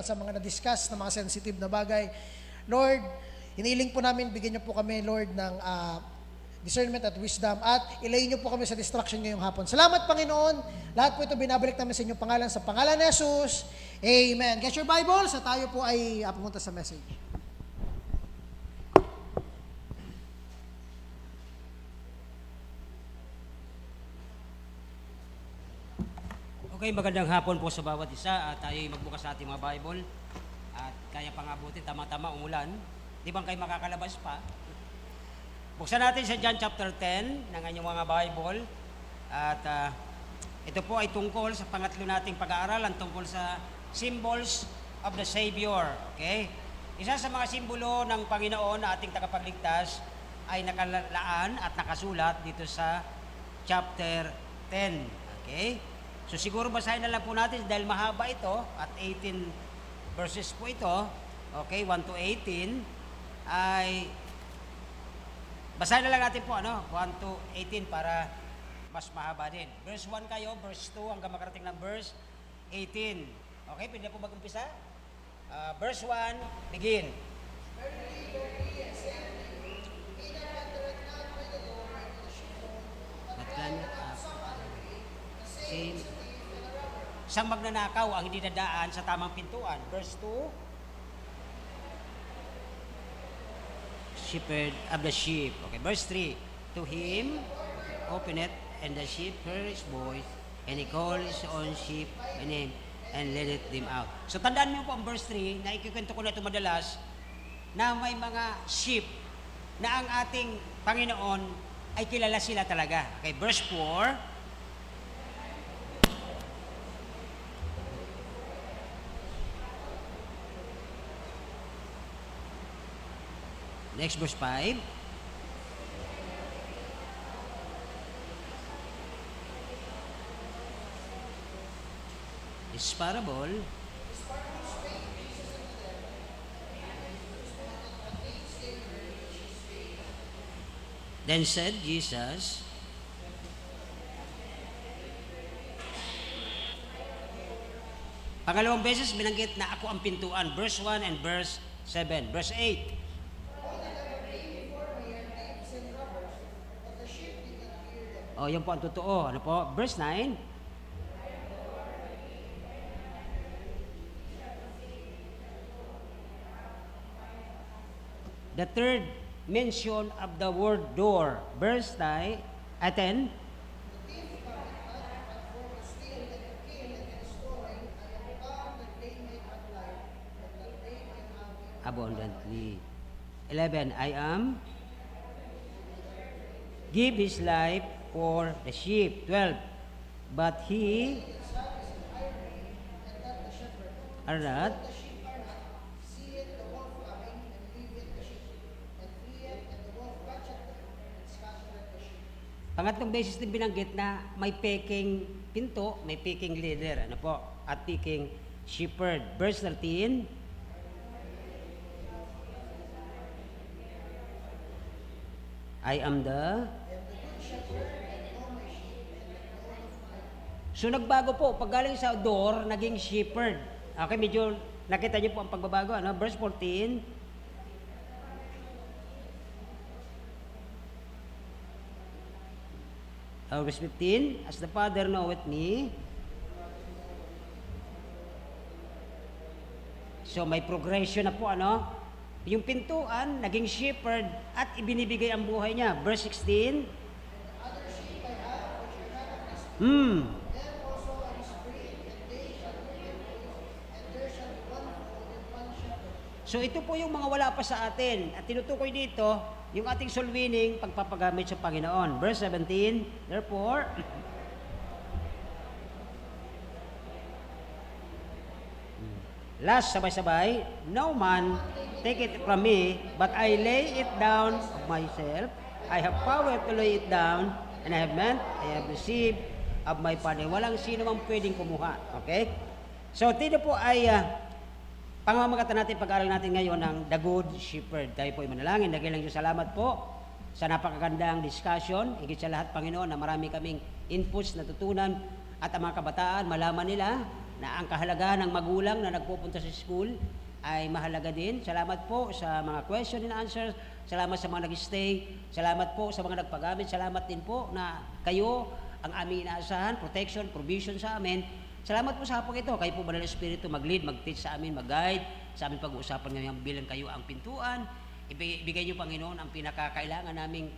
sa mga na-discuss na mga sensitive na bagay. Lord, hiniling po namin, bigyan niyo po kami, Lord, ng discernment at wisdom at ilayin niyo po kami sa distraction ngayong hapon. Salamat, Panginoon. Lahat po ito binabalik namin sa inyong pangalan, sa pangalan ni Jesus. Amen. Get your Bible, sa tayo po ay pumunta sa message. Okay, magandang hapon po sa bawat isa at tayo magbukas sa ating mga Bible at kaya pang abutin, tama-tama umulan. Di bang kayo makakalabas pa? Buksan natin sa John chapter 10 ng inyong mga Bible at ito po ay tungkol sa pangatlo nating pag-aaralan tungkol sa symbols of the Savior. Okay? Isa sa mga simbolo ng Panginoon na ating tagapagligtas ay nakalaan at nakasulat dito sa chapter 10. Okay? So siguro basahin na lang po natin dahil mahaba ito at 18 verses po ito. Okay, 1 to 18 ay basahin na lang natin po 1 to 18 para mas mahaba din. Verse 1 kayo, verse 2 hanggang makarating ng verse 18. Okay, pwede na po mag-umpisa? Verse 1, begin. Isang magnanakaw ang hindi nadaan sa tamang pintuan. Verse 2, shepherd of the sheep. Okay, verse 3, to him open it, and the sheep heard his voice, and he called his own sheep by name, and led them out. So tandaan niyo po ang verse 3, na ikikwento ko na ito madalas, na may mga sheep na ang ating Panginoon ay kilala sila talaga. Okay, verse 4, next, verse 5. This parable. Then said Jesus, pangalawang beses binanggit na ako ang pintuan. Verse 1 and verse 7. Verse 8. Oh, yan po ang totoo. Ano po? Verse 9. The third mention of the word door. Verse 10. Abundantly. 11. I am give his life for the sheep. 12. But he are not. Pangatlong beses din binanggit na may peking pinto, may peking leader, ano po, at peking shepherd. Verse 13. I am the. So nagbago po, pag galing sa door, naging shepherd. Okay, medyo nakita niyo po ang pagbabago. Ano? Verse 14. Verse 15. As the Father knoweth me. So may progression na po, ano? Yung pintuan, naging shepherd at ibinibigay ang buhay niya. Verse 16. So ito po yung mga wala pa sa atin. At tinutukoy dito, yung ating soul winning, pagpapagamit sa Panginoon. Verse 17, therefore, last, sabay-sabay, no man take it from me, but I lay it down of myself. I have power to lay it down, and I have meant, I have received of my Father. Walang sino mang pwedeng kumuha. Okay? So, ito po ay pangmamagatan natin, pag-aaral natin ngayon ng The Good Shepherd. Tayo po ay manalangin. Dakilang Diyos, salamat po sa napakagandang discussion. Higit sa lahat, Panginoon, na marami kaming inputs na tutunan at ang mga kabataan, malaman nila na ang kahalagahan ng magulang na nagpupunta sa school ay mahalaga din. Salamat po sa mga question and answers. Salamat sa mga nag-stay. Salamat po sa mga nagpagamit. Salamat din po na kayo ang aming inaasahan, protection, provision sa amin. Salamat po sa hapong ito. Kayo po, Banal na Espiritu, mag-lead, mag-teach sa amin, mag-guide sa aming pag-uusapan ngayon bilang kayo ang pintuan. Ibigay niyo, Panginoon, ang pinakakailangan naming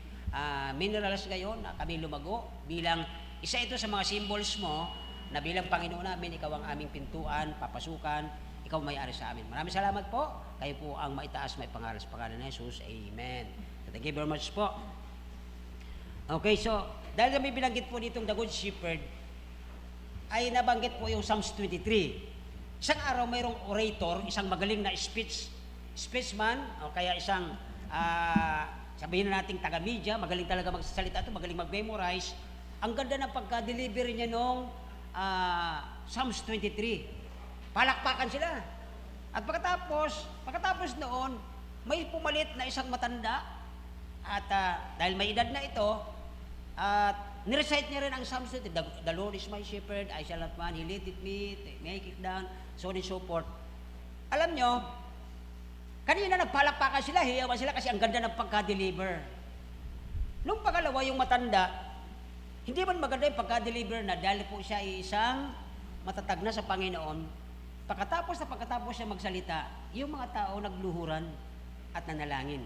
minerals ngayon na kami lumago bilang isa ito sa mga symbols mo na bilang Panginoon namin, ikaw ang aming pintuan, papasukan, ikaw may-ari sa amin. Maraming salamat po. Kayo po ang maitaas, may pangalan sa pangalan ng Jesus. Amen. Thank you very much po. Okay, so dahil kami binanggit po ditong The Good Shepherd, ay nabanggit po yung Psalms 23. Isang araw mayroong orator, isang magaling na speechman, o kaya isang sabihin na nating taga-media, magaling talaga magsasalita ito, magaling mag-memorize. Ang ganda ng pagka-delivery niya nung Psalms 23. Palakpakan sila. At pagkatapos noon, may pumalit na isang matanda at dahil may edad na ito, at nirecite niya rin ang Psalms 23. The Lord is my shepherd, I shall not want, He leadeth me, make it down, so on and so forth. Alam nyo, kanina nagpalakpakan sila, hiyawan sila kasi ang ganda ng pagka-deliver. Nung pangalawa, yung matanda, hindi man maganda yung pagka-deliver na dahil po siya ay isang matatag na sa Panginoon. Pagkatapos siya magsalita, yung mga tao nagluhuran at nanalangin.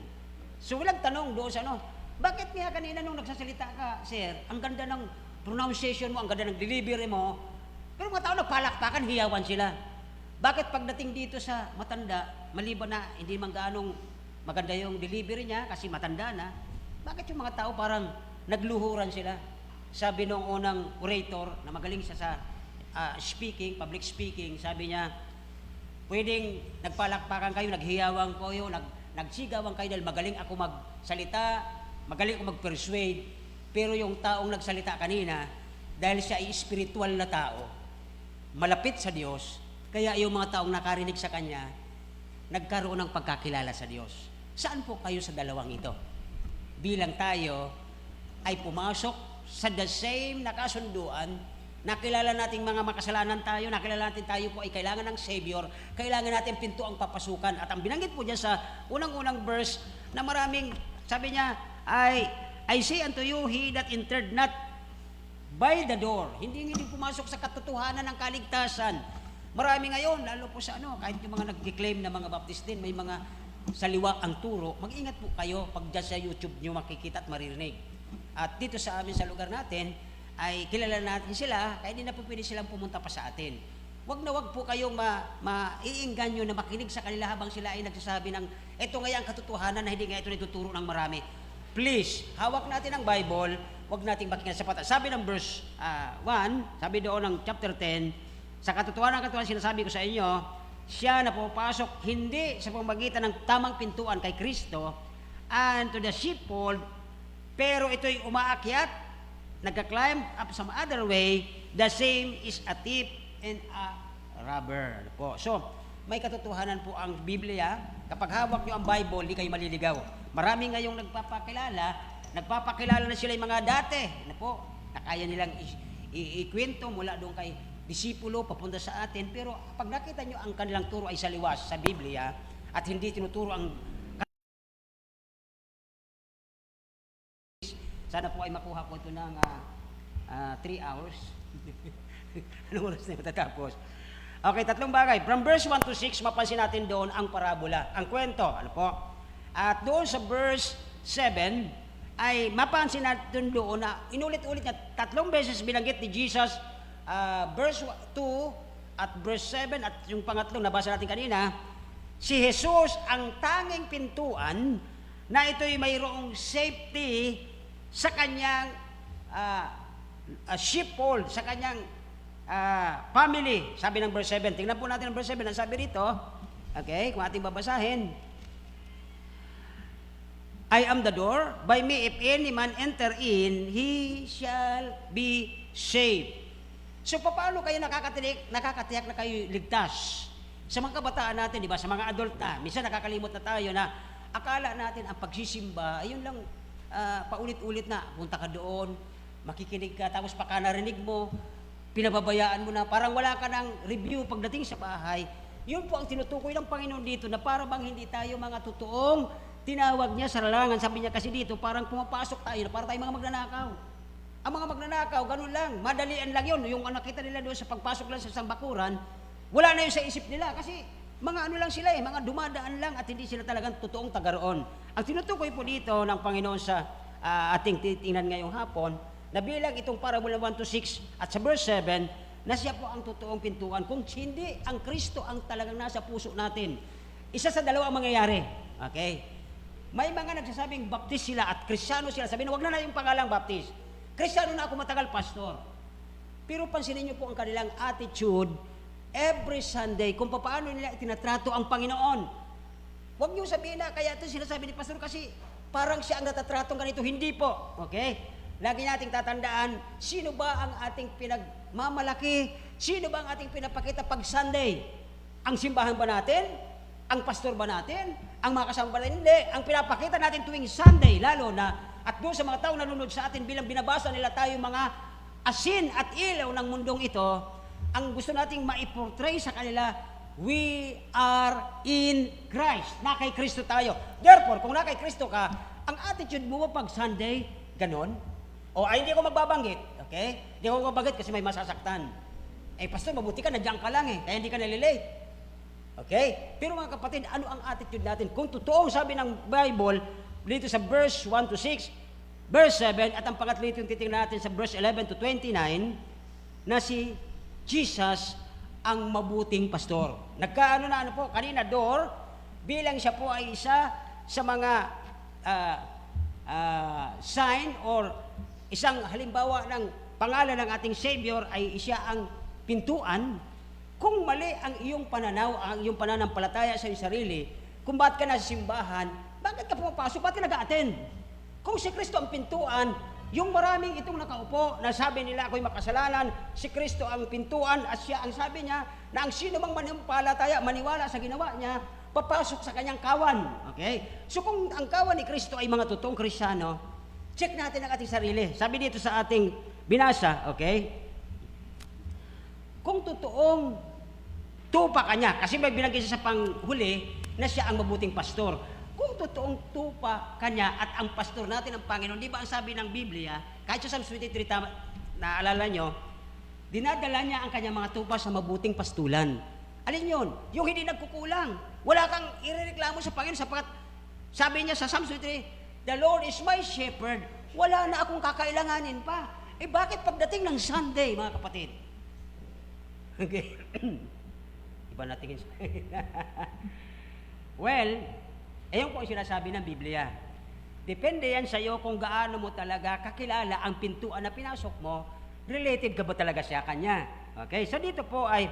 So walang tanong doon sa bakit nga kanina nung nagsasalita ka, sir, ang ganda ng pronunciation mo, ang ganda ng delivery mo, pero mga tao nagpalakpakan, hiyawan sila. Bakit pagdating dito sa matanda, maliban na hindi man gaanong maganda yung delivery niya kasi matanda na, bakit yung mga tao parang nagluhuran sila? Sabi nung unang orator na magaling siya sa public speaking, sabi niya, pwedeng nagpalakpakan kayo, naghiyawang kayo, nagsigawan kayo dahil magaling ako magsalita, magaling ako mag-persuade, pero yung taong nagsalita kanina, dahil siya ay spiritual na tao, malapit sa Diyos, kaya yung mga taong nakarinig sa kanya, nagkaroon ng pagkakilala sa Diyos. Saan po kayo sa dalawang ito? Bilang tayo ay pumasok sa the same nakasunduan, nakilala nating mga makasalanan tayo, nakilala natin tayo po ay kailangan ng Savior, kailangan natin pinto ang papasukan. At ang binanggit po dyan sa unang-unang verse na maraming, sabi niya, I say unto you, he that entered not by the door, hindi pumasok sa katotohanan ng kaligtasan. Marami ngayon, lalo po sa kahit yung mga nag-declaim na mga Baptist din, may mga saliwa ang turo, mag-ingat po kayo pag dyan sa YouTube nyo makikita at maririnig. At dito sa amin sa lugar natin, ay kilala natin sila, kaya hindi na po pwede silang pumunta pa sa atin. Wag na wag po kayong maiingganyo na makinig sa kanila habang sila ay nagsasabi ng ito nga ang katotohanan na hindi nga ito nituturo ng marami. Please, hawak natin ang Bible, wag nating pakinggan sa patas. Sabi ng verse 1, sabi doon ng chapter 10, sa katotohanan sinasabi ko sa inyo, siya na pupasok hindi sa pamamagitan ng tamang pintuan kay Kristo and to the sheepfold, pero ito'y umaakyat, nagka-climb up some other way, the same is a thief and a robber. So, may katotohanan po ang Biblia. Kapag hawak nyo ang Bible, hindi kayo maliligaw. Marami ngayong nagpapakilala na sila yung mga dati na kaya nilang ikwento mula doon kay disipulo papunta sa atin. Pero pag nakita nyo ang kanilang turo ay saliwas sa Biblia at hindi tinuturo ang sana po ay makuha ko ito ng 3 hours. Anong oras na matatapos? Okay, 3 bagay. From verse 1 to 6, mapansin natin doon ang parabola, ang kwento. At doon sa verse 7, ay mapansin natin doon na inulit-ulit na 3 beses binanggit ni Jesus, verse 2 at verse 7 at yung pangatlong nabasa natin kanina, si Jesus ang tanging pintuan na ito'y mayroong safety sa kanyang sheepfold, sa kanyang family. Sabi ng verse 7. Tingnan po natin ang verse 7. Ang sabi rito, okay, kung ating babasahin, I am the door. By me, if any man enter in, he shall be saved. So, paano kayo nakakatiyak na kayo ligtas? Sa mga kabataan natin, di ba? Sa mga adult na, minsan nakakalimot na tayo na akala natin ang pagsisimba, ayun lang, paulit-ulit na, punta ka doon, makikinig ka, tapos pagka narinig mo, pinababayaan mo na, parang wala ka ng review pagdating sa bahay. Yun po ang tinutukoy ng Panginoon dito, na para bang hindi tayo mga totoong tinawag niya sa larangan. Sabi niya kasi dito, parang pumapasok tayo, na para tayo mga magnanakaw. Ang mga magnanakaw, ganun lang, madalian lang yun. Yung nakita nila doon sa pagpasok lang sa sambakuran, wala na yun sa isip nila, kasi mga ano lang sila mga dumadaan lang at hindi sila talagang totoong taga-roon. Ang tinutukoy po dito ng Panginoon sa ating titingnan ngayong hapon, na bilang itong parable 1-6 at sa verse 7, na siya po ang totoong pintuan. Kung hindi ang Kristo ang talagang nasa puso natin, isa sa dalawa ang mangyayari. Okay? May mga nagsasabing baptist sila at Kristiyano sila. Sabihin, wag na yung pangalang baptist. Kristiyano na ako matagal, pastor. Pero pansinin niyo po ang kanilang attitude every Sunday kung paano nila itinatrato ang Panginoon. Huwag niyo sabihin na kaya ito sinasabi ni pastor kasi parang siya ang natatratong ganito. Hindi po. Okay? Lagi nating tatandaan, sino ba ang ating pinagmamalaki? Sino ba ang ating pinapakita pag Sunday? Ang simbahan ba natin? Ang pastor ba natin? Ang mga kasama ba natin? Hindi. Ang pinapakita natin tuwing Sunday, lalo na, at doon sa mga tao nanonood sa atin bilang binabasa nila tayo mga asin at ilaw ng mundong ito, ang gusto nating maiportray sa kanila, we are in Christ. Na kay Kristo tayo. Therefore, kung na kay Kristo ka, ang attitude mo pag Sunday, ganon. O ay hindi ko magbabanggit, okay? Hindi ko magbabanggit kasi may masasaktan. Eh, pastor, mabuti ka, nandiyan ka lang kaya hindi ka nalilate. Okay? Pero mga kapatid, ano ang attitude natin? Kung totoong sabi ng Bible, dito sa verse 1-6, verse 7, at ang pangatlo yung titingnan natin sa verse 11-29, na si Jesus ang mabuting pastor. Nagkaano na ano po, kanina door, bilang siya po ay isa sa mga sign or isang halimbawa ng pangalan ng ating Savior ay siya ang pintuan. Kung mali ang iyong pananaw, ang iyong pananampalataya sa iyong sarili, kung bakit ka nasa simbahan, bakit ka pumapasok, bakit ka nag-a-attend? Kung si Kristo ang pintuan, yung maraming itong nakaupo na sabi nila ako'y makasalanan, si Kristo ang pintuan at siya ang sabi niya na ang sino mang maniwalataya, maniwala sa ginawa niya, papasok sa kanyang kawan. Okay? So kung ang kawan ni Kristo ay mga totoong Kristiyano, check natin ang ating sarili. Sabi dito sa ating binasa, okay? Kung totoong tupa ka niya, kasi may binanggit siya sa panghuli na siya ang mabuting pastor. Kung totoong tupa ka niya at ang pastor natin ang Panginoon, di ba ang sabi ng Biblia, kahit sa Psalm 23, naalala nyo, dinadala niya ang kanyang mga tupa sa mabuting pastulan. Alin yun? Yung hindi nagkukulang. Wala kang irereklamo sa Panginoon sapagat sabi niya sa Psalm 23, the Lord is my shepherd. Wala na akong kakailanganin pa. Eh bakit pagdating ng Sunday, mga kapatid? Okay. Iba natingin sa well, ayun po ang sinasabi ng Biblia. Depende yan sa iyo kung gaano mo talaga kakilala ang pintuan na pinasok mo, related ka ba talaga sa kanya. Okay, so dito po ay,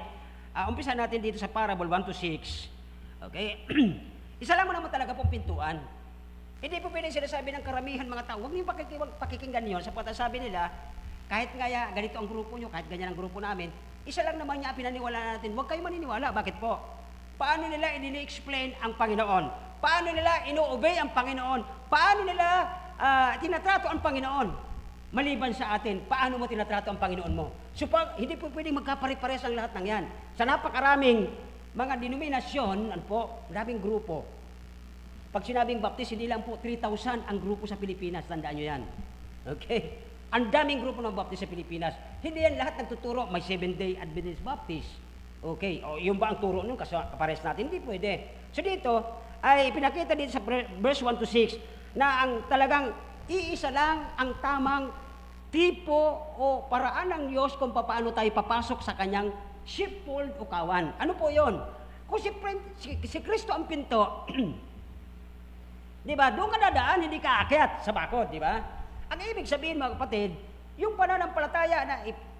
umpisa natin dito sa parable 1-6. Okay, isa lang mo naman talaga pong pintuan. Hindi po pwedeng sinasabi ng karamihan mga tao, huwag niyo pakikinggan yun, sapagkat sabi nila, kahit nga ganito ang grupo nyo, kahit ganyan ang grupo namin, isa lang naman niya pinaniwala natin, huwag kayo maniniwala. Bakit po? Paano nila ini-explain ang Panginoon? Paano nila ino-obey ang Panginoon? Paano nila tinatrato ang Panginoon? Maliban sa atin, paano mo tinatrato ang Panginoon mo? So, hindi po pwedeng magkapare-pares ang lahat ng yan. Sa napakaraming mga denominasyon, maraming grupo. Pag sinabing baptist, hindi lang po 3,000 ang grupo sa Pilipinas. Tandaan nyo yan. Okay? Ang daming grupo ng baptist sa Pilipinas. Hindi yan lahat nagtuturo. May 7-day Adventist Baptist. Okay? O yung ba ang turo nun? Kapares natin? Hindi pwede. So dito, ay pinakita dito sa verse 1-6 na ang talagang iisa lang ang tamang tipo o paraan ng Diyos kung paano tayo papasok sa kanyang sheepfold o kawan. Ano po yon? Kung si Kristo ang pinto, di ba? Doon ka dadaan, hindi ka aakyat sa bakod, di ba? Ang ibig sabihin, mga kapatid, yung pananampalataya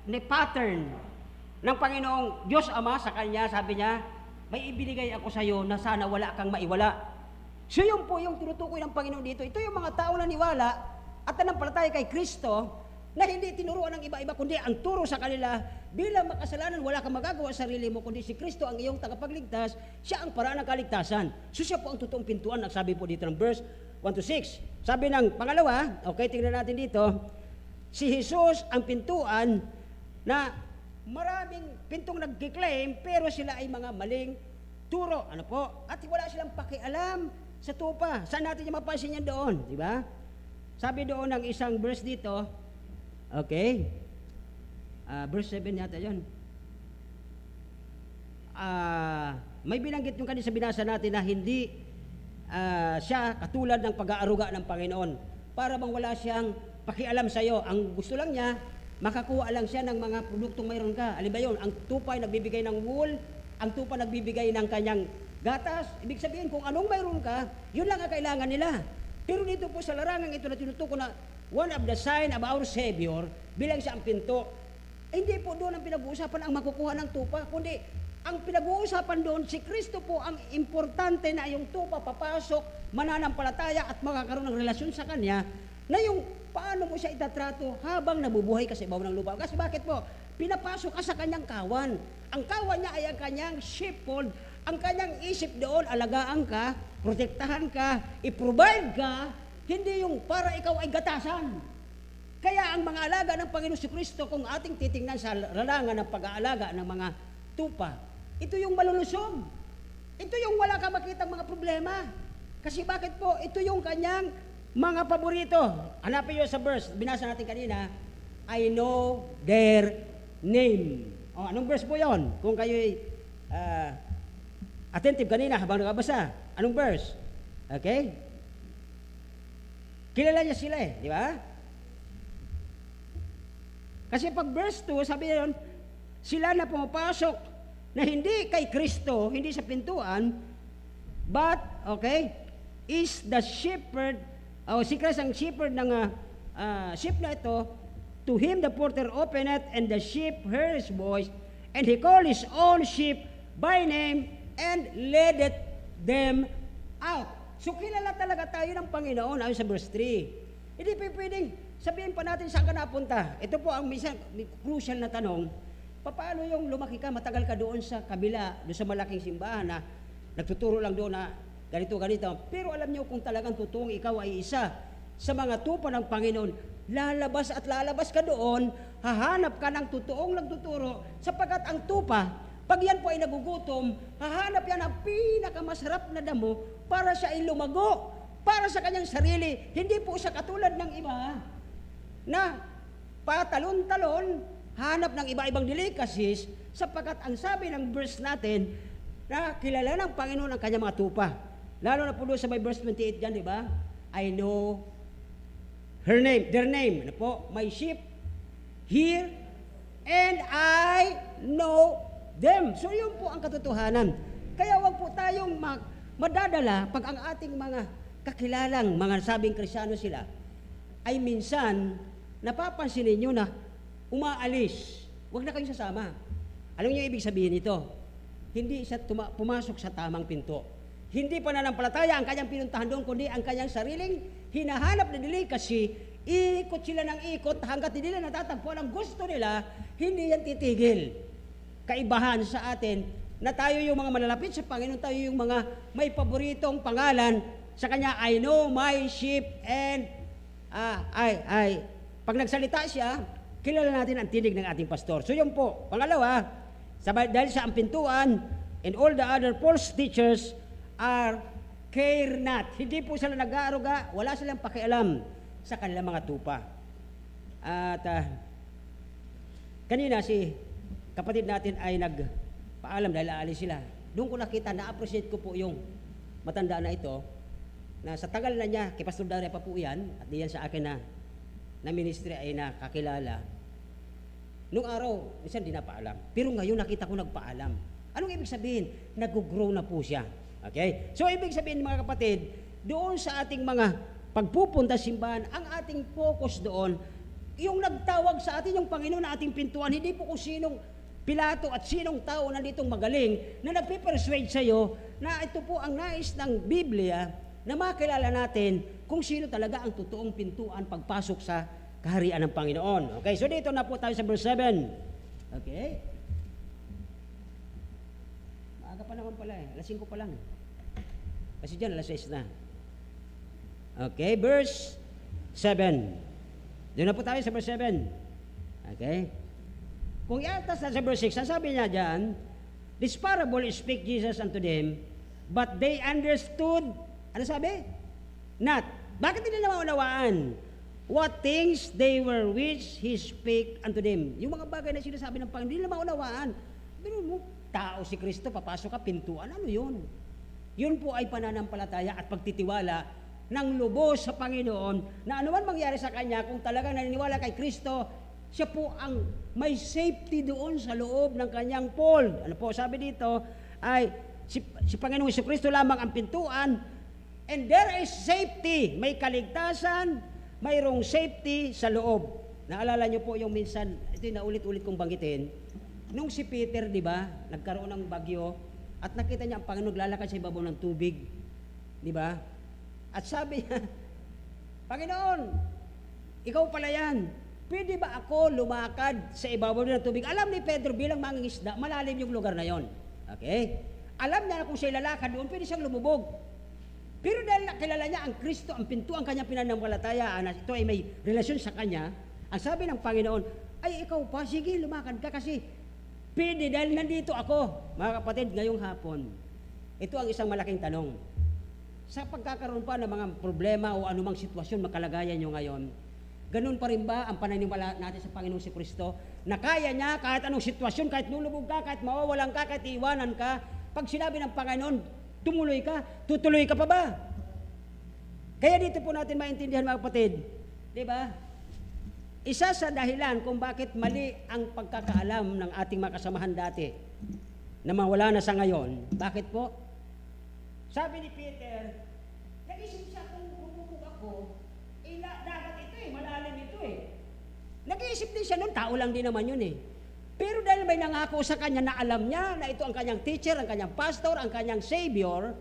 na pattern ng Panginoong Diyos Ama sa Kanya, sabi niya, may ibinigay ako sa iyo na sana wala kang maiwala. So yun po yung tinutukoy ng Panginoon dito. Ito yung mga tao na niwala at nanampalataya kay Kristo na hindi tinuruan ng iba-iba, kundi ang turo sa kanila, bilang makasalanan, wala kang magagawa sa sarili mo, kundi si Kristo ang iyong tagapagligtas, siya ang paraan ng kaligtasan. So siya po ang totoong pintuan, ang sabi po dito ng verse 1-6. Sabi ng pangalawa, okay, tingnan natin dito, si Jesus ang pintuan na maraming pintong nagkiklaim, pero sila ay mga maling turo. Ano po? At wala silang pakialam sa tupa. Saan natin yung mapansin yan doon? Di ba? Sabi doon ng isang verse dito, okay, verse 7 yata yun. May binanggit yung kanina sa binasa natin na hindi siya katulad ng pag-aaruga ng Panginoon. Para bang wala siyang pakialam sa iyo. Ang gusto lang niya, makakuha lang siya ng mga produktong mayroon ka. Alin ba yun? Ang tupa ay nagbibigay ng wool, ang tupa nagbibigay ng kanyang gatas. Ibig sabihin, kung anong mayroon ka, yun lang ang kailangan nila. Pero dito po sa larangang ito na tinutuko na one of the sign of our Savior, bilang siya ang pinto, hindi po doon ang pinag-uusapan ang makukuha ng tupa, kundi ang pinag-uusapan doon, si Kristo po ang importante na yung tupa papasok, mananampalataya at makakaroon ng relasyon sa Kanya, na yung paano mo siya itatrato habang nabubuhay ka sa ibabaw ng lupa. Kasi bakit po? Pinapasok ka sa Kanyang kawan. Ang kawan niya ay ang Kanyang sheepfold. Ang Kanyang isip doon, alagaan ka, protektahan ka, i-provide ka, hindi yung para ikaw ay gatasan. Kaya ang mga alaga ng Panginoon si Kristo, kung ating titingnan sa larangan ng pag-aalaga ng mga tupa, ito yung malulusog. Ito yung wala ka makitang mga problema. Kasi bakit po? Ito yung kanyang mga paborito. Hanapin nyo sa verse, binasa natin kanina, I know their name. O, anong verse po yon? Kung kayo'y attentive kanina habang nakabasa. Anong verse? Okay? Kilala niya sila eh, di ba? Kasi pag verse 2, sabi niya yun, sila na pumapasok na hindi kay Kristo, hindi sa pintuan, but, okay, is the shepherd, si Christ ang shepherd ng sheep na ito, to him the porter openeth, and the sheep heard his voice, and he called his own sheep by name, and leadeth them out. So kilala talaga tayo ng Panginoon, ayon sa verse 3. Hindi pa pwedeng sabihin pa natin saan ka napunta. Ito po ang minsan crucial na tanong. Paano yung lumaki ka, matagal ka doon sa kabila, doon sa malaking simbahan na nagtuturo lang doon na ganito. Pero alam niyo kung talagang totoong ikaw ay isa sa mga tupa ng Panginoon, lalabas at lalabas ka doon, hahanap ka ng totoong nagtuturo, sapagkat ang tupa, pag yan po ay nagugutom, hahanap yan ang pinakamasarap na damo para siya ay lumago, para sa kanyang sarili. Hindi po siya katulad ng iba na patalon-talon, hanap ng iba-ibang delicacies, sapagkat ang sabi ng verse natin, na kilala ng Panginoon ang kanyang mga tupa. Lalo na po doon sa may verse 28 dyan, di ba? I know her name, their name. Ano po? My sheep hear, and I know them. So yun po ang katotohanan. Kaya wag po tayong madadala pag ang ating mga kakilalang, mga sabing Kristiyano sila, ay minsan, napapansin ninyo na umaalis. Huwag na kayong sasama. Alam niyo ibig sabihin nito? Hindi siya pumasok sa tamang pinto. Hindi pananampalataya ang kanyang pinuntahan doon, kundi ang kanyang sariling hinahanap na delicacy. Ikot sila ng ikot hanggat hindi nila natatagpuan ang gusto nila, hindi yan titigil. Kaibahan sa atin na tayo yung mga malalapit sa Panginoon, tayo yung mga may paboritong pangalan sa Kanya, I know my sheep, and pag nagsalita siya, kilala natin ang tinig ng ating pastor. So yun po. Pangalawa, dahil sa ang pintuan and all the other false teachers are care not. Hindi po sila nag-aaruga, wala silang pakialam sa kanilang mga tupa. At kanina si kapatid natin ay nagpaalam dahil aalis sila. Doon ko nakita, na-appreciate ko po yung matanda na ito, na sa tagal na niya, kay Pastor Daria pa po yan, at diyan sa akin na ministry ay nakakilala. Nung araw, minsan di napaalam. Pero ngayon nakita ko nagpaalam. Anong ibig sabihin? Nag-grow na po siya. Okay? So ibig sabihin mga kapatid, doon sa ating mga pagpupunta simbahan, ang ating focus doon, yung nagtawag sa atin, yung Panginoon na ating pintuan, hindi po kung sinong Pilato at sinong tao na ditong magaling na nagpipersuade sa iyo na ito po ang nais ng Biblia na makilala natin kung sino talaga ang totoong pintuan pagpasok sa kaharian ng Panginoon. Okay, so dito na po tayo sa verse 7. Okay? Maaga pa naman pala eh. Alas 5 pa lang. Kasi dyan, alas 6 na. Okay, verse 7. Doon na po tayo sa verse 7. Okay? Kung iatas na sa verse 6, ang sabi niya dyan, this parable speak Jesus unto them, but they understood, ano sabi? Not. Bakit hindi na maunawaan? What things they were which He spake unto them. Yung mga bagay na sinasabi ng Panginoon, hindi na maunawaan. Pero mo, tao si Kristo, papasok ka, pintuan, ano yun? Yun po ay pananampalataya at pagtitiwala ng lubos sa Panginoon na anuman mangyari sa Kanya, kung talagang naniniwala kay Kristo, siya po ang may safety doon sa loob ng Kanyang fold. Ano po, sabi dito, ay si Panginoong Jesucristo lamang ang pintuan, and there is safety, may kaligtasan, mayroong safety sa loob. Naalala niyo po yung minsan, ito yung naulit-ulit kong banggitin, nung si Peter, di ba, nagkaroon ng bagyo, at nakita niya ang Panginoon naglalakad sa ibabaw ng tubig, di ba? At sabi niya, Panginoon, ikaw pala yan. Pwede ba ako lumakad sa ibabaw ng tubig? Alam ni Pedro bilang mangingisda, malalim yung lugar na yon. Okay? Alam niya na kung siya lalakad doon, pwede siyang lumubog. Pero dahil kilala niya ang Kristo, ang pinto, ang kanyang pinanampalataya, na ito ay may relasyon sa kanya, ang sabi ng Panginoon, ay ikaw pa, sige, lumakad ka kasi pwede dahil nandito ako. Mga kapatid, ngayong hapon, ito ang isang malaking tanong. Sa pagkakaroon pa ng mga problema o anumang sitwasyon, makalagayan nyo ngayon, ganun pa rin ba ang pananiwala natin sa Panginoong si Kristo, na kaya niya kahit anong sitwasyon, kahit lulubog ka, kahit mawawalan ka, kahit iwanan ka, pag sinabi ng Panginoon, tumuloy ka, tutuloy ka pa ba? Kaya dito po natin maintindihan mga kapatid, di ba? Isa sa dahilan kung bakit mali ang pagkakaalam ng ating mga kasamahan dati na mawala na sa ngayon, bakit po? Sabi ni Peter, nag-isip siya kung bumubog ako, dagat ito malalim ito Nag-iisip din siya noon, tao lang din naman yun Pero dahil may nangako sa kanya na alam niya na ito ang kanyang teacher, ang kanyang pastor, ang kanyang savior,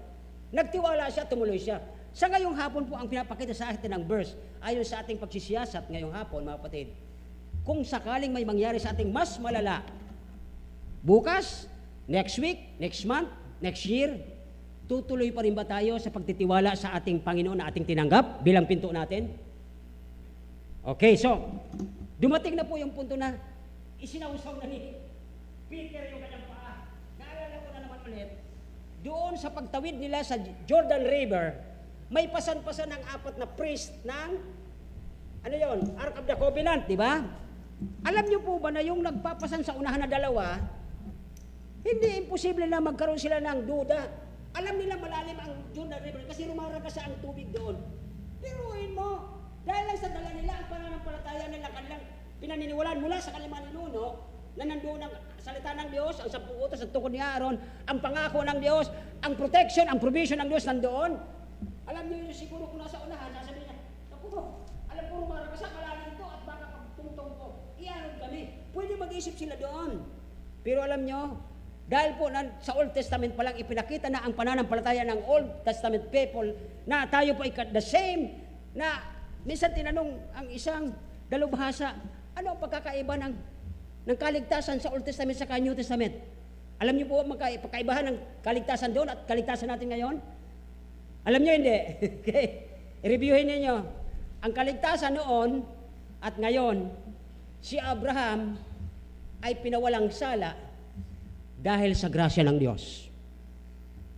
nagtiwala siya, tumuloy siya. Sa ngayong hapon po ang pinapakita sa atin ng verse, ayon sa ating pagsisiyasat ngayong hapon, mga kapatid, kung sakaling may mangyari sa ating mas malala, bukas, next week, next month, next year, tutuloy pa rin ba tayo sa pagtitiwala sa ating Panginoon na ating tinanggap bilang pinto natin? Okay, so, dumating na po yung punto na isinausaw na ni Peter yung kanyang paa. Naalala ko na naman ulit, doon sa pagtawid nila sa Jordan River, may pasan-pasan ng 4 na priest ng, ano yon, Ark of the Covenant, di ba? Alam niyo po ba na yung nagpapasan sa unahan na 2, hindi imposible na magkaroon sila ng duda. Alam nila malalim ang Jordan River kasi rumaragasa ang tubig doon. Piruin mo, dahil lang sa dala nila ang pananampalataya nila kanilang pinaniniwalaan mula sa kanilang ninuno na nandoon ang salita ng Diyos, ang 10 utos at tungkol ni Aaron, ang pangako ng Diyos, ang protection, ang provision ng Diyos nandoon. Alam niyo yun siguro kung nasa unahan, sasabihin niya, naku, alam ko rumaragasa, malalim to at baka pag tumutong ko, iaaron kami. Pwede mag-isip sila doon. Pero alam niyo, dahil po sa Old Testament pa lang ipinakita na ang pananampalataya ng Old Testament people na tayo po ay the same na minsan tinanong ang isang dalubhasa, ano ang pagkakaiba ng kaligtasan sa Old Testament sa New Testament? Alam niyo po ang pagkaibahan ng kaligtasan doon at kaligtasan natin ngayon? Alam niyo hindi? Okay. I-reviewin niyo. Ang kaligtasan noon at ngayon, si Abraham ay pinawalang sala dahil sa grasya ng Diyos.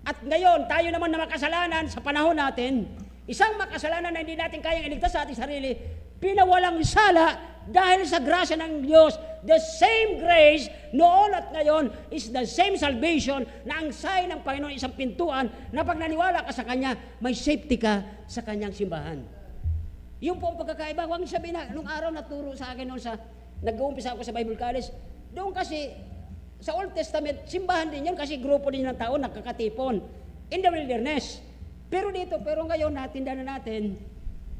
At ngayon, tayo naman na makasalanan sa panahon natin, isang makasalanan na hindi natin kayang iligtas sa ating sarili, pinawalang sala dahil sa grasya ng Diyos. The same grace noon at ngayon is the same salvation na ang sign ng Panginoon isang pintuan na pag naniwala ka sa Kanya, may safety ka sa Kanyang simbahan. Yung po ang pagkakaiba. Huwag sabihin na, nung araw naturo sa akin noon sa, nag-uumpisa ako sa Bible College, doon kasi sa Old Testament, simbahan din yun kasi grupo din ng tao nakakatipon in the wilderness. Pero ngayon natindahan na natin